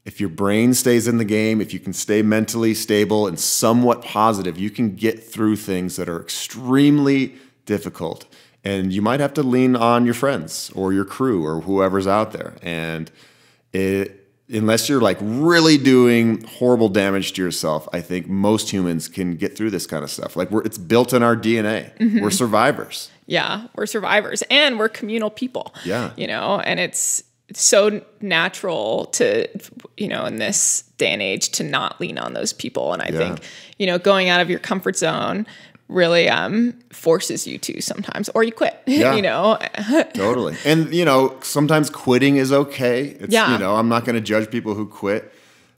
if your brain stays in the game, if you can stay mentally stable and somewhat positive, you can get through things that are extremely difficult. And you might have to lean on your friends or your crew or whoever's out there. And unless you're like really doing horrible damage to yourself, I think most humans can get through this kind of stuff. Like it's built in our DNA. We're survivors. Yeah, we're survivors, and we're communal people. Yeah. You know, and it's so natural to, you know, in this day and age to not lean on those people. And I think, you know, going out of your comfort zone really forces you to sometimes, or you quit, you know? Totally. And, you know, sometimes quitting is okay. It's, you know, I'm not going to judge people who quit,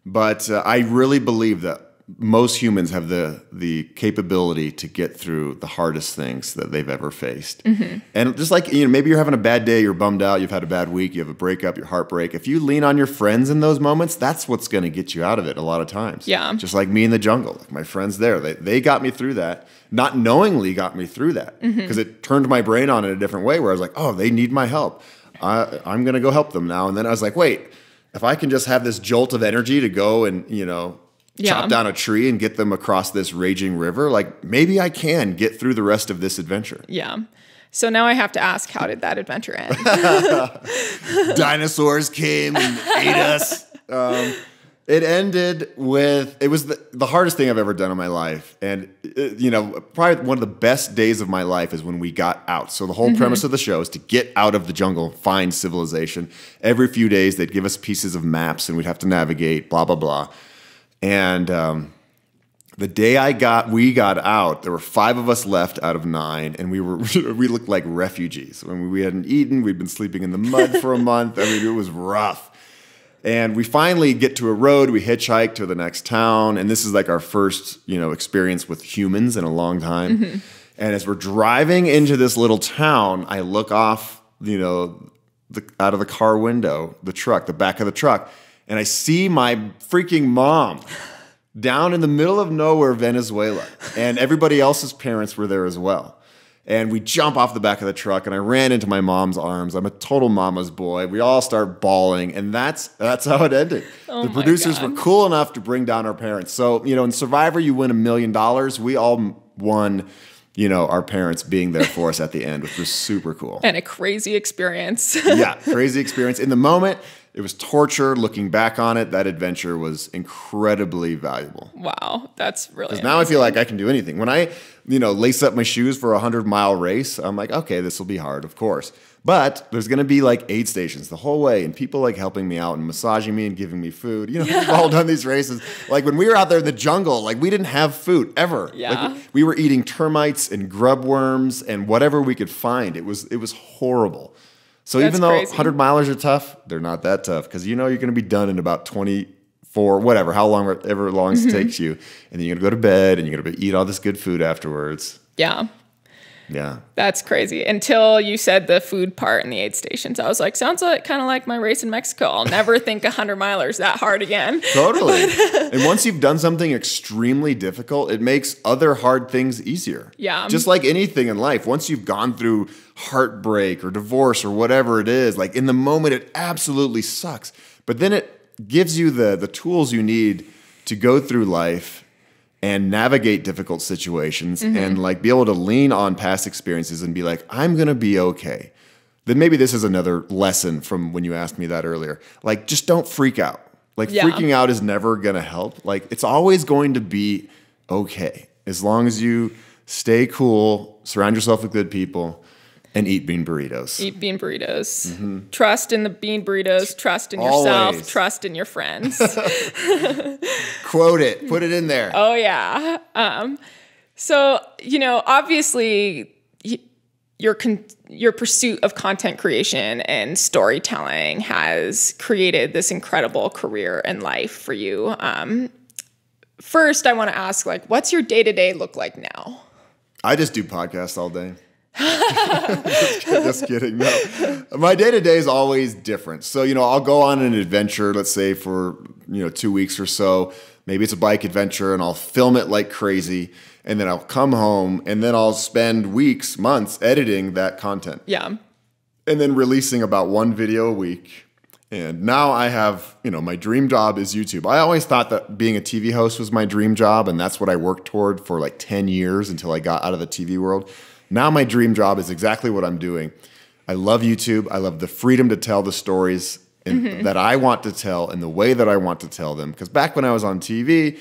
but I really believe that most humans have the capability to get through the hardest things that they've ever faced. And just like, you know, maybe you're having a bad day, you're bummed out, you've had a bad week, you have a breakup, your heartbreak. If you lean on your friends in those moments, that's what's going to get you out of it a lot of times. Yeah. Just like me in the jungle, like my friends there, they got me through that. Not knowingly got me through that, because it turned my brain on in a different way where I was like, oh, they need my help. I'm going to go help them now. And then I was like, wait, if I can just have this jolt of energy to go and, you know, chop down a tree and get them across this raging river, like maybe I can get through the rest of this adventure. Yeah. So now I have to ask, how did that adventure end? Dinosaurs came and ate us. It ended with, it was the hardest thing I've ever done in my life. And, you know, probably one of the best days of my life is when we got out. So the whole premise of the show is to get out of the jungle, find civilization. Every few days, they'd give us pieces of maps and we'd have to navigate, blah, blah, blah. And the day we got out, there were 5 of us left out of 9, and we looked like refugees. I mean, we hadn't eaten, we'd been sleeping in the mud for a month. I mean, it was rough. And we finally get to a road, we hitchhike to the next town, and this is like our first, experience with humans in a long time. Mm-hmm. And as we're driving into this little town, I look off, out of the car window, the back of the truck, and I see my freaking mom down in the middle of nowhere, Venezuela, and everybody else's parents were there as well. And we jump off the back of the truck, and I ran into my mom's arms. I'm a total mama's boy. We all start bawling, and that's how it ended. The producers were cool enough to bring down our parents. So, in Survivor, you win $1 million. We all won, our parents being there for us at the end, which was super cool. And a crazy experience. Yeah, crazy experience. In the moment, it was torture. Looking back on it, that adventure was incredibly valuable. Wow, that's really Because now I feel like I can do anything. When I, lace up my shoes for a 100-mile race, I'm like, okay, this will be hard, of course. But there's going to be like aid stations the whole way, and people like helping me out and massaging me and giving me food. We've all done these races. Like when we were out there in the jungle, like we didn't have food ever. Yeah. Like we were eating termites and grub worms and whatever we could find. It was horrible. So That's even though crazy. 100 milers are tough, they're not that tough because you're going to be done in about 24, whatever, however long it takes you. And then you're going to go to bed and you're going to eat all this good food afterwards. Yeah. Yeah. That's crazy. Until you said the food part in the aid stations. I was like, sounds like kind of like my race in Mexico. I'll never think 100 milers that hard again. Totally. And once you've done something extremely difficult, it makes other hard things easier. Yeah. Just like anything in life. Once you've gone through heartbreak or divorce or whatever it is, like in the moment, it absolutely sucks. But then it gives you the tools you need to go through life and navigate difficult situations and like be able to lean on past experiences and be like, I'm going to be okay. Then maybe this is another lesson from when you asked me that earlier. Like, just don't freak out. Like freaking out is never going to help. Like it's always going to be okay. As long as you stay cool, surround yourself with good people, and eat bean burritos. Eat bean burritos. Trust in the bean burritos. Trust in yourself. Always. Trust in your friends. Quote it. Put it in there. Oh, yeah. So, obviously your pursuit of content creation and storytelling has created this incredible career and life for you. First, I want to ask, what's your day-to-day look like now? I just do podcasts all day. Just kidding. No, my day-to-day is always different. So, I'll go on an adventure, let's say for, 2 weeks or so. Maybe it's a bike adventure and I'll film it like crazy. And then I'll come home and then I'll spend weeks, months editing that content. Yeah. And then releasing about one video a week. And now I have, my dream job is YouTube. I always thought that being a TV host was my dream job. And that's what I worked toward for like 10 years until I got out of the TV world. Now my dream job is exactly what I'm doing. I love YouTube. I love the freedom to tell the stories that I want to tell in the way that I want to tell them. Because back when I was on TV,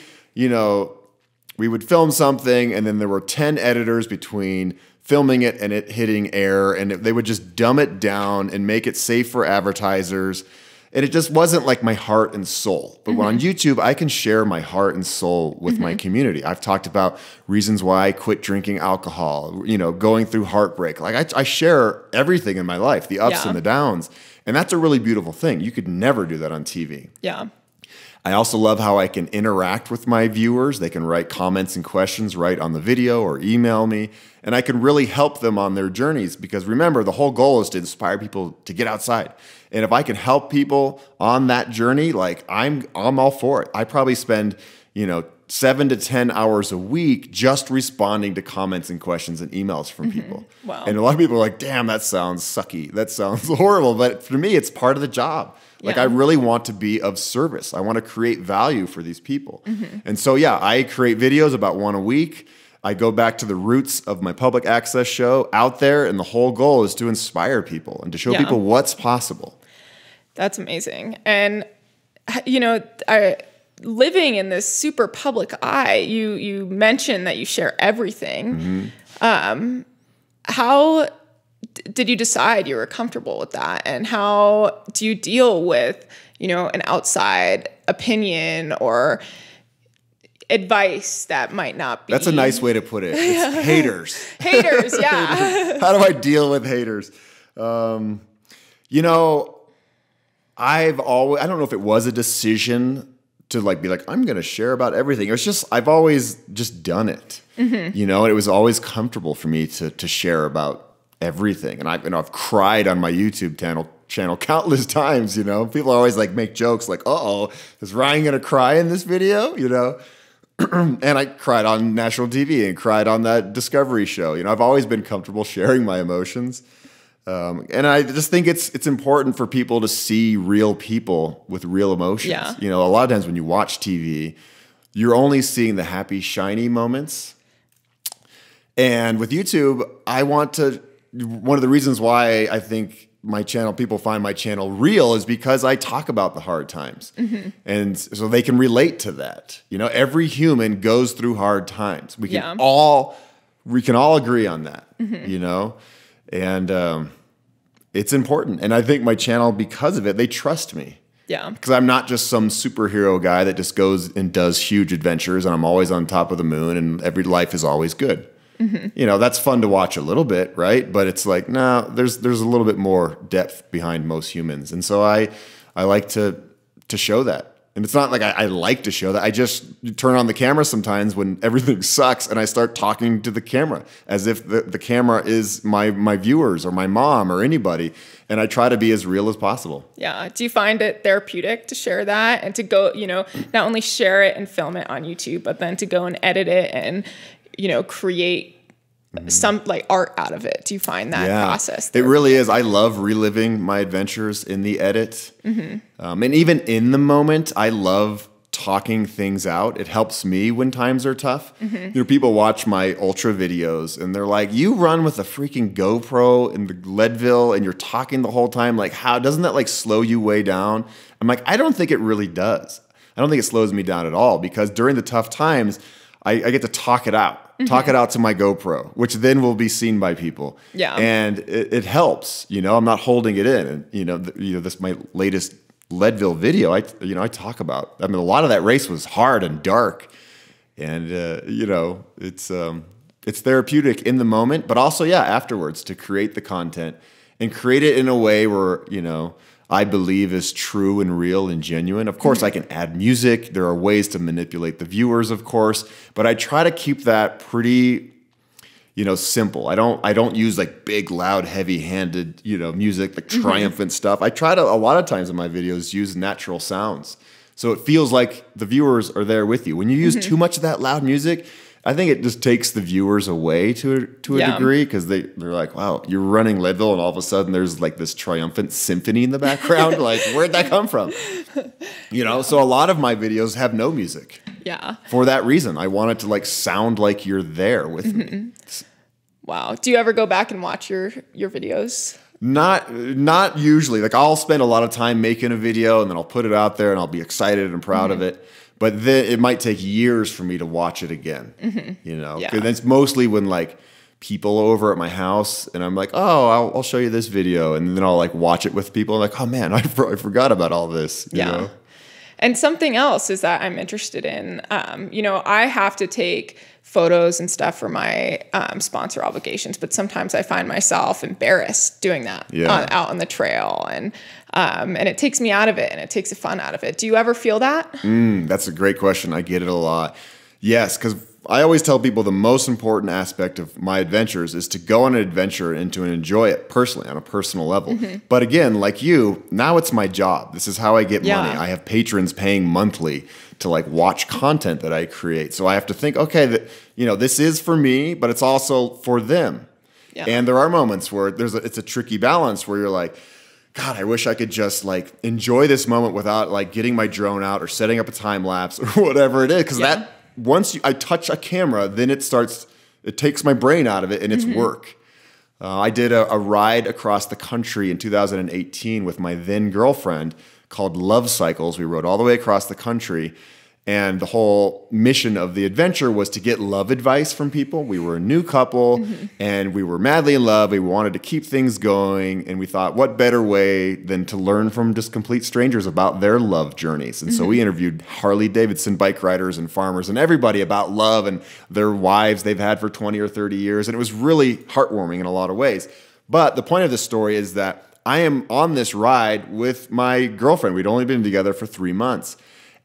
we would film something and then there were 10 editors between filming it and it hitting air, and they would just dumb it down and make it safe for advertisers. And it just wasn't like my heart and soul. But on YouTube, I can share my heart and soul with my community. I've talked about reasons why I quit drinking alcohol, going through heartbreak. Like I share everything in my life, the ups and the downs. And that's a really beautiful thing. You could never do that on TV. Yeah. I also love how I can interact with my viewers. They can write comments and questions right on the video or email me, and I can really help them on their journeys because remember, the whole goal is to inspire people to get outside. And if I can help people on that journey, like I'm all for it. I probably spend, 7 to 10 hours a week just responding to comments and questions and emails from people. Wow. And a lot of people are like, damn, that sounds sucky. That sounds horrible. But for me, it's part of the job. Like I really want to be of service. I want to create value for these people. And so, I create videos about one a week. I go back to the roots of my public access show out there. And the whole goal is to inspire people and to show people what's possible. That's amazing. And, living in this super public eye, you mentioned that you share everything. How did you decide you were comfortable with that? And how do you deal with, an outside opinion or advice that might not be? That's a nice way to put it. It's haters. Haters, yeah. How do I deal with haters? I don't know if it was a decision to like be like, I'm going to share about everything. It was just, I've always just done it, you know, and it was always comfortable for me to share about everything. And I've cried on my YouTube channel countless times, you know. People always like make jokes like, uh-oh, is Ryan going to cry in this video, you know? And I cried on national TV and cried on that Discovery show. You know, I've always been comfortable sharing my emotions. And I just think it's important for people to see real people with real emotions. Yeah. You know, a lot of times when you watch TV, you're only seeing the happy, shiny moments. And with YouTube, one of the reasons why I think people find my channel real is because I talk about the hard times. And so they can relate to that. You know, every human goes through hard times. We can all agree on that, you know? And it's important. And I think my channel, because of it, they trust me. Yeah. Because I'm not just some superhero guy that just goes and does huge adventures and I'm always on top of the moon and every life is always good. You know, that's fun to watch a little bit, right? But it's like, no, there's a little bit more depth behind most humans. And so I like to show that. And it's not like I like to show that. I just turn on the camera sometimes when everything sucks and I start talking to the camera as if the camera is my viewers or my mom or anybody. And I try to be as real as possible. Yeah. Do you find it therapeutic to share that and to go, you know, not only share it and film it on YouTube, but then to go and edit it and, you know, create some like art out of it? Do you find that process? It really is. I love reliving my adventures in the edit. And even in the moment, I love talking things out. It helps me when times are tough. You know, people watch my ultra videos and they're like, you run with a freaking GoPro in the Leadville and you're talking the whole time. Like, how doesn't that like slow you way down? I'm like, I don't think it really does. I don't think it slows me down at all because during the tough times, I get to talk it out to my GoPro, which then will be seen by people. Yeah. And it helps, you know, I'm not holding it in. And, you know, this, my latest Leadville video, I talk about, I mean, a lot of that race was hard and dark and, you know, it's therapeutic in the moment, but also, afterwards to create the content and create it in a way where, you know, I believe is true and real and genuine. Of course, I can add music. There are ways to manipulate the viewers, of course, but I try to keep that pretty, you know, simple. I don't use like big, loud, heavy-handed, you know, music, like triumphant stuff. I try to, a lot of times in my videos, use natural sounds. So it feels like the viewers are there with you. When you use too much of that loud music, I think it just takes the viewers away to a degree because they're like, wow, you're running Leadville and all of a sudden there's like this triumphant symphony in the background. Like, where'd that come from? You know, so a lot of my videos have no music. Yeah. For that reason, I want it to like sound like you're there with me. Wow. Do you ever go back and watch your videos? Not usually. Like I'll spend a lot of time making a video and then I'll put it out there and I'll be excited and proud of it. But then it might take years for me to watch it again, you know? Yeah. And it's mostly when like people over at my house and I'm like, oh, I'll show you this video. And then I'll like watch it with people and like, oh man, I forgot about all this, you know? And something else is that I'm interested in, you know, I have to take photos and stuff for my sponsor obligations, but sometimes I find myself embarrassed doing that out on the trail. And it takes me out of it and it takes the fun out of it. Do you ever feel that? That's a great question. I get it a lot. Yes, because I always tell people the most important aspect of my adventures is to go on an adventure and to enjoy it personally on a personal level. But again, like you, now it's my job. This is how I get money. I have patrons paying monthly to like watch content that I create. So I have to think, okay, you know, this is for me, but it's also for them. And there are moments where it's a tricky balance where you're like, God, I wish I could just like enjoy this moment without like getting my drone out or setting up a time lapse or whatever it is. Because that once I touch a camera, then it takes my brain out of it and it's work. I did a ride across the country in 2018 with my then girlfriend called Love Cycles. We rode all the way across the country. And the whole mission of the adventure was to get love advice from people. We were a new couple and we were madly in love. We wanted to keep things going. And we thought, what better way than to learn from just complete strangers about their love journeys? And so we interviewed Harley Davidson bike riders and farmers and everybody about love and their wives they've had for 20 or 30 years. And it was really heartwarming in a lot of ways. But the point of this story is that I am on this ride with my girlfriend. We'd only been together for 3 months.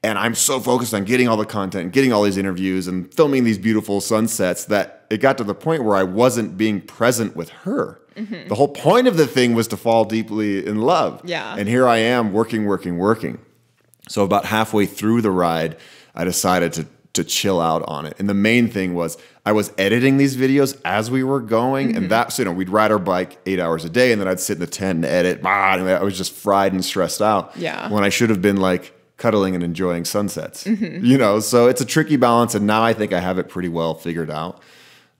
And I'm so focused on getting all the content and getting all these interviews and filming these beautiful sunsets that it got to the point where I wasn't being present with her. Mm-hmm. The whole point of the thing was to fall deeply in love. Yeah. And here I am working. So about halfway through the ride, I decided to chill out on it. And the main thing was I was editing these videos as we were going. Mm-hmm. And that's, we'd ride our bike 8 hours a day and then I'd sit in the tent and edit. And I was just fried and stressed out. Yeah. When I should have been like cuddling and enjoying sunsets, so it's a tricky balance. And now I think I have it pretty well figured out.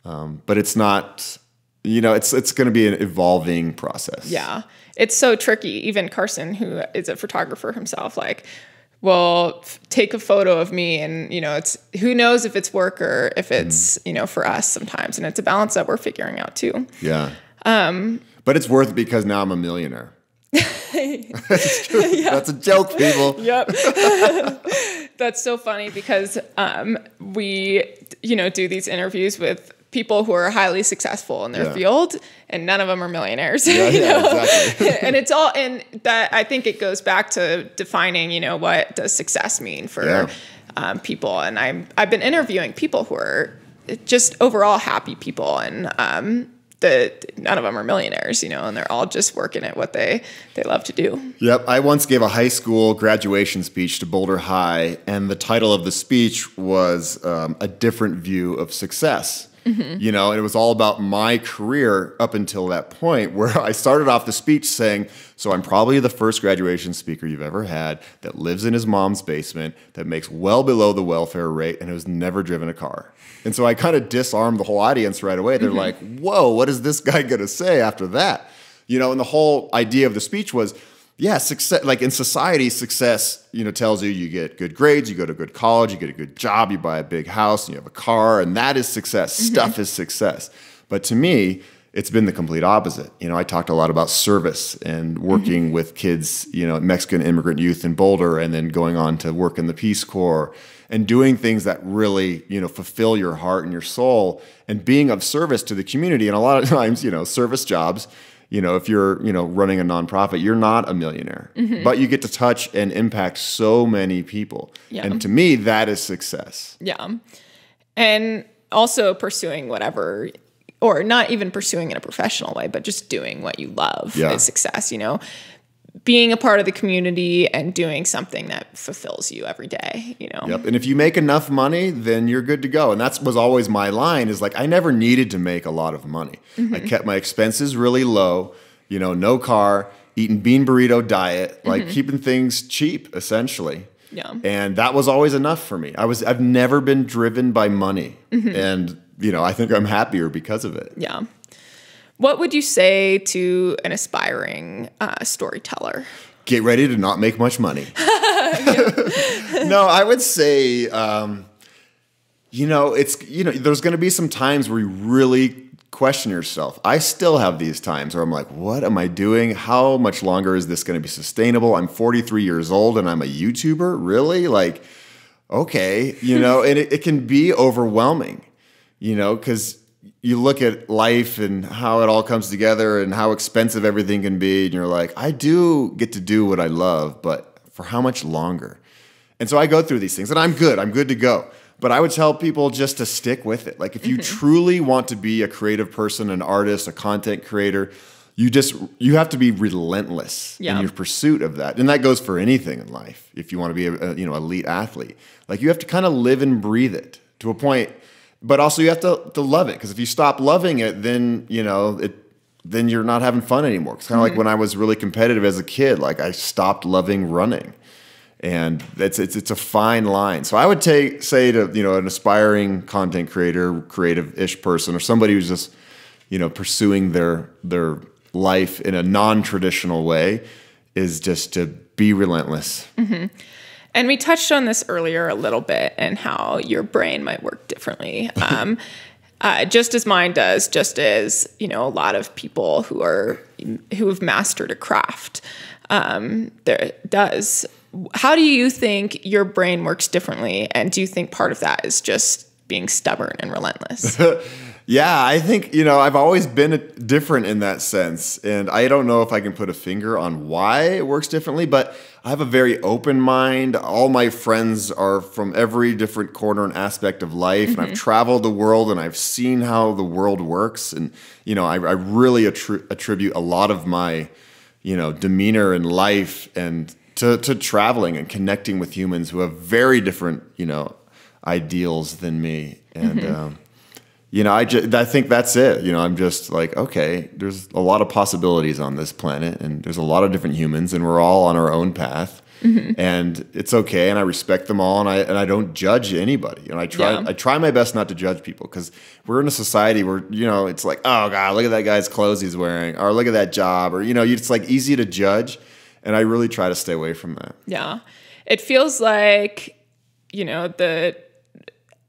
But it's not, it's going to be an evolving process. Yeah. It's so tricky. Even Carson, who is a photographer himself, will take a photo of me and, it's, who knows if it's work or if it's, for us sometimes. And it's a balance that we're figuring out too. Yeah. But it's worth it because now I'm a millionaire. That's a joke, people. Yep. That's so funny because we, do these interviews with people who are highly successful in their field, and none of them are millionaires. Exactly. And it's all, and that I think it goes back to defining, what does success mean for people. And I've been interviewing people who are just overall happy people, and none of them are millionaires, and they're all just working at what they love to do. Yep. I once gave a high school graduation speech to Boulder High, and the title of the speech was A Different View of Success. Mm-hmm. And it was all about my career up until that point where I started off the speech saying, so I'm probably the first graduation speaker you've ever had that lives in his mom's basement, that makes well below the welfare rate, and has never driven a car. And so I kind of disarmed the whole audience right away. They're like, whoa, what is this guy going to say after that? And the whole idea of the speech was, success, like in society, success, tells you get good grades, you go to a good college, you get a good job, you buy a big house, and you have a car, and that is success. Mm-hmm. Stuff is success. But to me, it's been the complete opposite. I talked a lot about service and working with kids, Mexican immigrant youth in Boulder, and then going on to work in the Peace Corps and doing things that really, fulfill your heart and your soul and being of service to the community. And a lot of times, service jobs, if you're, running a nonprofit, you're not a millionaire, but you get to touch and impact so many people. Yeah. And to me, that is success. Yeah. And also pursuing whatever, or not even pursuing in a professional way, but just doing what you love is success, being a part of the community and doing something that fulfills you every day, Yep. And if you make enough money, then you're good to go. And that was always my line, is like, I never needed to make a lot of money. Mm-hmm. I kept my expenses really low, no car, eating bean burrito diet, like keeping things cheap, essentially. Yeah. And that was always enough for me. I've never been driven by money. Mm-hmm. And, I think I'm happier because of it. Yeah. What would you say to an aspiring storyteller? Get ready to not make much money. No, I would say, it's, there's going to be some times where you really question yourself. I still have these times where I'm like, what am I doing? How much longer is this going to be sustainable? I'm 43 years old and I'm a YouTuber? Really? Like, okay, and it can be overwhelming, because you look at life and how it all comes together and how expensive everything can be. And you're like, I do get to do what I love, but for how much longer? And so I go through these things and I'm good to go. But I would tell people just to stick with it. Like if you truly want to be a creative person, an artist, a content creator, you have to be relentless in your pursuit of that. And that goes for anything in life. If you want to be a elite athlete, like you have to kind of live and breathe it to a point. But also you have to love it, because if you stop loving it, then then you're not having fun anymore. It's kind of like when I was really competitive as a kid, like I stopped loving running, and it's a fine line. So I would say to an aspiring content creator, creative-ish person, or somebody who's just pursuing their life in a non-traditional way, is just to be relentless. Mm-hmm. And we touched on this earlier a little bit, and how your brain might work differently, just as mine does, just as a lot of people who have mastered a craft there does. How do you think your brain works differently, and do you think part of that is just being stubborn and relentless? Yeah, I think, you know, I've always been different in that sense. And I don't know if I can put a finger on why it works differently, but I have a very open mind. All my friends are from every different corner and aspect of life. And I've traveled the world and I've seen how the world works. And, you know, I really attribute a lot of my, you know, demeanor in life and to traveling and connecting with humans who have very different, you know, ideals than me. And, you know, I think that's it. You know, I'm just like, okay, there's a lot of possibilities on this planet, and there's a lot of different humans, and we're all on our own path, and it's okay. And I respect them all, and I don't judge anybody. And I try my best not to judge people, because we're in a society where, you know, it's like, oh God, look at that guy's clothes he's wearing, or look at that job, or, you know, it's like easy to judge, and I really try to stay away from that. Yeah, it feels like, you know,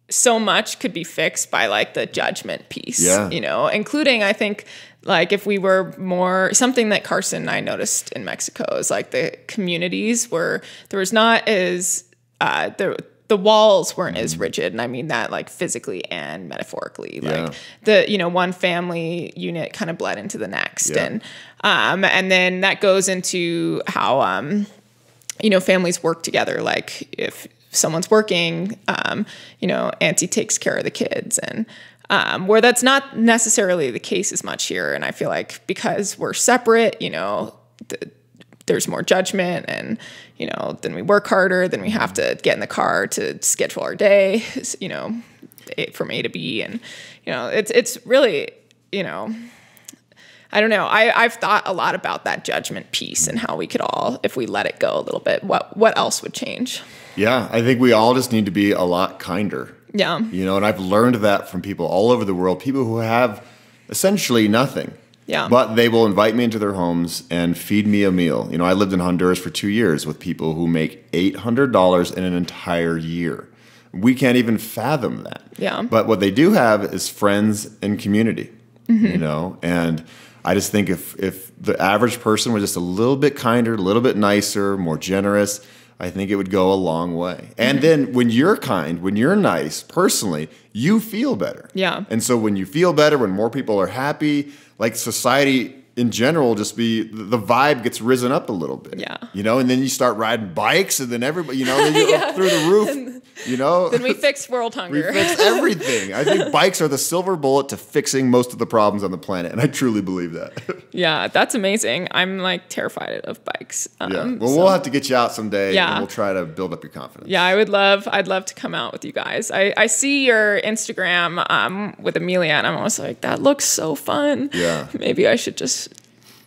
so much could be fixed by like the judgment piece, you know, including, I think, like if we were more, something that Carson and I noticed in Mexico is like the communities where there was not as, the walls weren't as rigid. And I mean that like physically and metaphorically, like the, you know, one family unit kind of bled into the next. And then that goes into how, you know, families work together. Like if someone's working, you know, auntie takes care of the kids, and where that's not necessarily the case as much here. And I feel like because we're separate, you know, there's more judgment, and, you know, then we work harder, then we have to get in the car to schedule our day, you know, from A to B. And, you know, it's really, you know, I don't know. I've thought a lot about that judgment piece and how we could all, if we let it go a little bit, what else would change? Yeah, I think we all just need to be a lot kinder. Yeah. You know, and I've learned that from people all over the world, people who have essentially nothing. Yeah. But they will invite me into their homes and feed me a meal. You know, I lived in Honduras for 2 years with people who make $800 in an entire year. We can't even fathom that. Yeah. But what they do have is friends and community, you know, and I just think if the average person was just a little bit kinder, a little bit nicer, more generous, I think it would go a long way. And then when you're kind, when you're nice, personally, you feel better. Yeah. And so when you feel better, when more people are happy, like society in general, just the vibe gets risen up a little bit. Yeah. You know, and then you start riding bikes, and then everybody, you know, then you're up through the roof. You know, then we fix world hunger. We fix everything. I think bikes are the silver bullet to fixing most of the problems on the planet, and I truly believe that. Yeah, that's amazing. I'm like terrified of bikes. Well, we'll have to get you out someday, and we'll try to build up your confidence. Yeah, I'd love to come out with you guys. I see your Instagram with Amelia, and I'm almost like, that looks so fun. Yeah, maybe I should just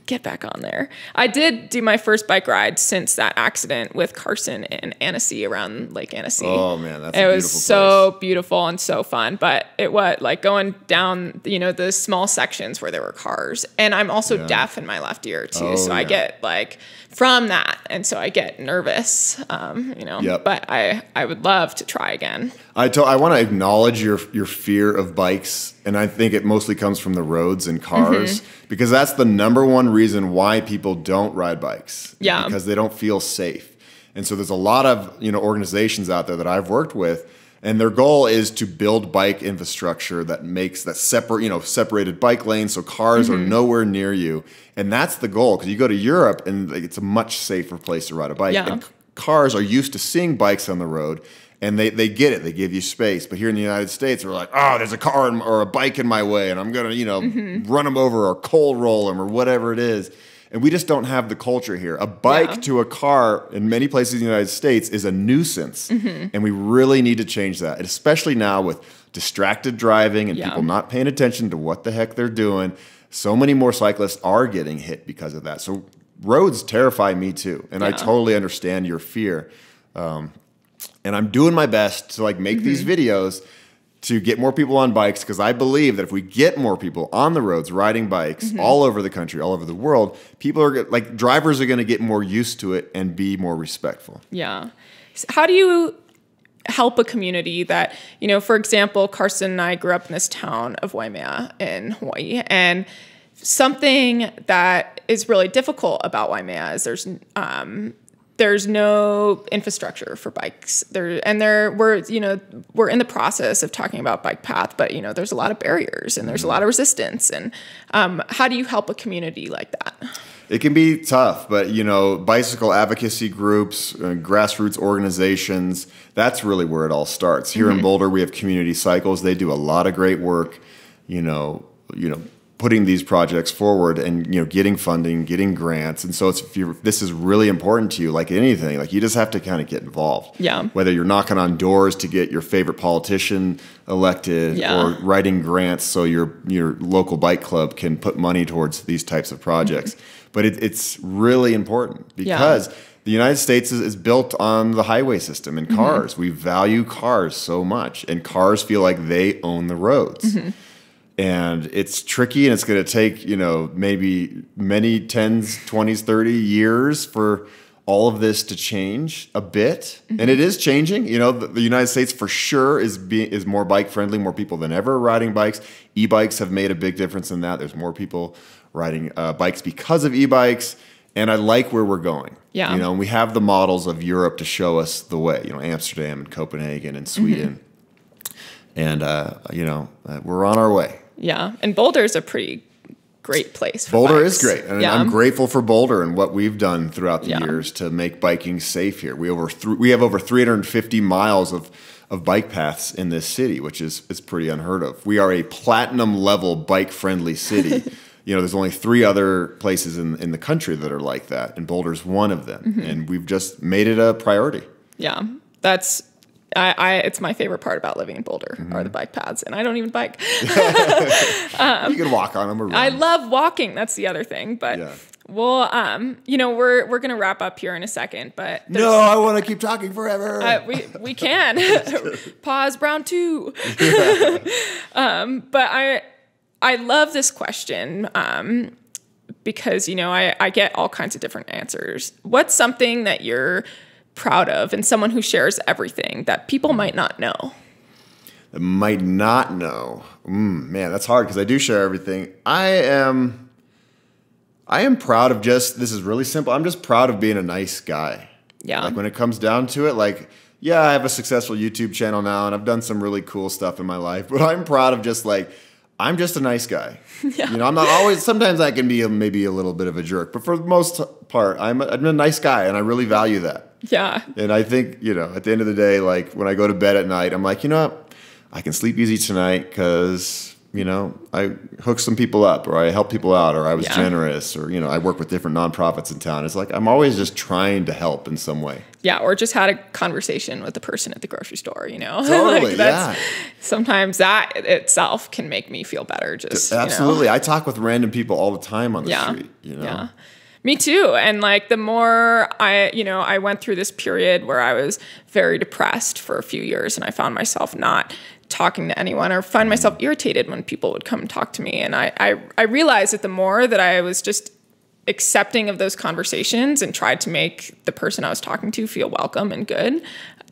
get back on there. I did do my first bike ride since that accident with Carson in Annecy, around Lake Annecy. Oh man, that's a beautiful place. It was so beautiful and so fun, but it was like going down, you know, the small sections where there were cars. And I'm also deaf in my left ear too, so I get like from that, and so I get nervous, you know. But I would love to try again. I want to acknowledge your fear of bikes, and I think it mostly comes from the roads and cars, because that's the number one reason why people don't ride bikes. Yeah, because they don't feel safe. And so there's a lot of, you know, organizations out there that I've worked with, and their goal is to build bike infrastructure that makes that separated bike lanes, so cars are nowhere near you. And that's the goal, because you go to Europe and it's a much safer place to ride a bike. Yeah. And cars are used to seeing bikes on the road, and they get it. They give you space. But here in the United States, we're like, oh, there's a car or a bike in my way, and I'm going to, you know, run them over or coal roll them or whatever it is. And we just don't have the culture here. A bike to a car in many places in the United States is a nuisance. And we really need to change that, especially now with distracted driving and people not paying attention to what the heck they're doing. So many more cyclists are getting hit because of that. So roads terrify me too. And I totally understand your fear. And I'm doing my best to like make these videos to get more people on bikes, because I believe that if we get more people on the roads riding bikes all over the country, all over the world, people are like drivers are going to get more used to it and be more respectful. Yeah. How do you help a community that, you know, for example, Carson and I grew up in this town of Waimea in Hawaii, and something that is really difficult about Waimea is there's there's no infrastructure for bikes we're in the process of talking about bike path, but there's a lot of barriers and there's a lot of resistance. And how do you help a community like that? It can be tough, but bicycle advocacy groups, grassroots organizations, that's really where it all starts. Here in Boulder, we have Community Cycles. They do a lot of great work, putting these projects forward and getting funding, getting grants. And so if this is really important to you, like anything, like you just have to kind of get involved. Yeah. Whether you're knocking on doors to get your favorite politician elected, or writing grants so your local bike club can put money towards these types of projects. But it's really important because the United States is built on the highway system and cars. We value cars so much, and cars feel like they own the roads. And it's tricky, and it's going to take, maybe many 10s, 20s, 30 years for all of this to change a bit. And it is changing. The United States for sure is more bike friendly, more people than ever riding bikes. E-bikes have made a big difference in that. There's more people riding bikes because of e-bikes. And I like where we're going. Yeah. And we have the models of Europe to show us the way, Amsterdam and Copenhagen and Sweden. And, we're on our way. Yeah, and Boulder is a pretty great place for Boulder bikes. is great, and I'm grateful for Boulder and what we've done throughout the years to make biking safe here. We have over 350 miles of bike paths in this city, which is pretty unheard of. We are a platinum level bike friendly city. There's only 3 other places in the country that are like that, and Boulder's one of them. And we've just made it a priority. Yeah, that's. It's my favorite part about living in Boulder are the bike paths, and I don't even bike. You can walk on them or run. I love walking. That's the other thing, but well, we're gonna wrap up here in a second, but no, I want to keep talking forever. We can pause round 2. But I love this question because I get all kinds of different answers. What's something that you're proud of and someone who shares everything that people might not know? That might not know. Man, that's hard because I do share everything. I am proud of this is really simple. I'm just proud of being a nice guy. Yeah. Like when it comes down to it, I have a successful YouTube channel now and I've done some really cool stuff in my life, but I'm proud of I'm just a nice guy. Yeah. I'm not always, sometimes I can be maybe a little bit of a jerk, but for the most part, I'm a nice guy and I really value that. Yeah. And I think, at the end of the day, when I go to bed at night, I'm like, what? I can sleep easy tonight because, I hooked some people up or I helped people out or I was generous or, I work with different nonprofits in town. It's like I'm always just trying to help in some way. Yeah. Or just had a conversation with the person at the grocery store, Totally, Sometimes that itself can make me feel better. Absolutely. I talk with random people all the time on the street, Yeah. Me too. And the more I went through this period where I was very depressed for a few years and I found myself not talking to anyone or find myself irritated when people would come and talk to me. And I realized that the more that I was just accepting of those conversations and tried to make the person I was talking to feel welcome and good,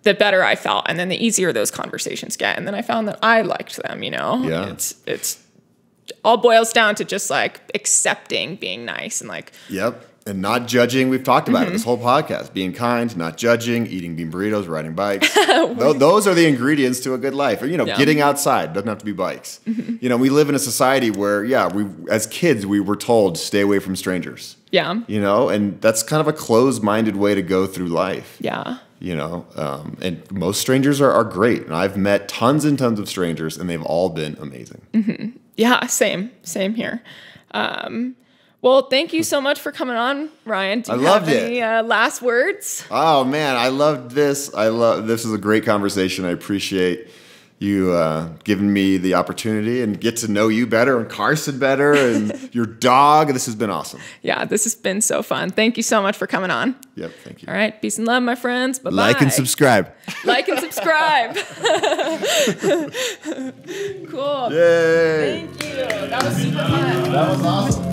the better I felt. And then the easier those conversations get. And then I found that I liked them, Yeah. It's all boils down to just accepting being nice and Yep. And not judging. We've talked about it this whole podcast. Being kind, not judging, eating bean burritos, riding bikes. Those are the ingredients to a good life. Or, getting outside. Doesn't have to be bikes. We live in a society where, as kids, we were told stay away from strangers. Yeah. And that's kind of a closed-minded way to go through life. Yeah. And most strangers are great. And I've met tons and tons of strangers, and they've all been amazing. Yeah, same here. Well, thank you so much for coming on, Ryan. Do you have any last words? Oh man, I loved this. This is a great conversation. I appreciate you giving me the opportunity and get to know you better and Carson better and your dog. This has been awesome. Yeah, this has been so fun. Thank you so much for coming on. Yep, thank you. All right, peace and love, my friends. Bye-bye. Like and subscribe. Like and subscribe. Cool. Yay. Thank you. That was super fun. That was awesome.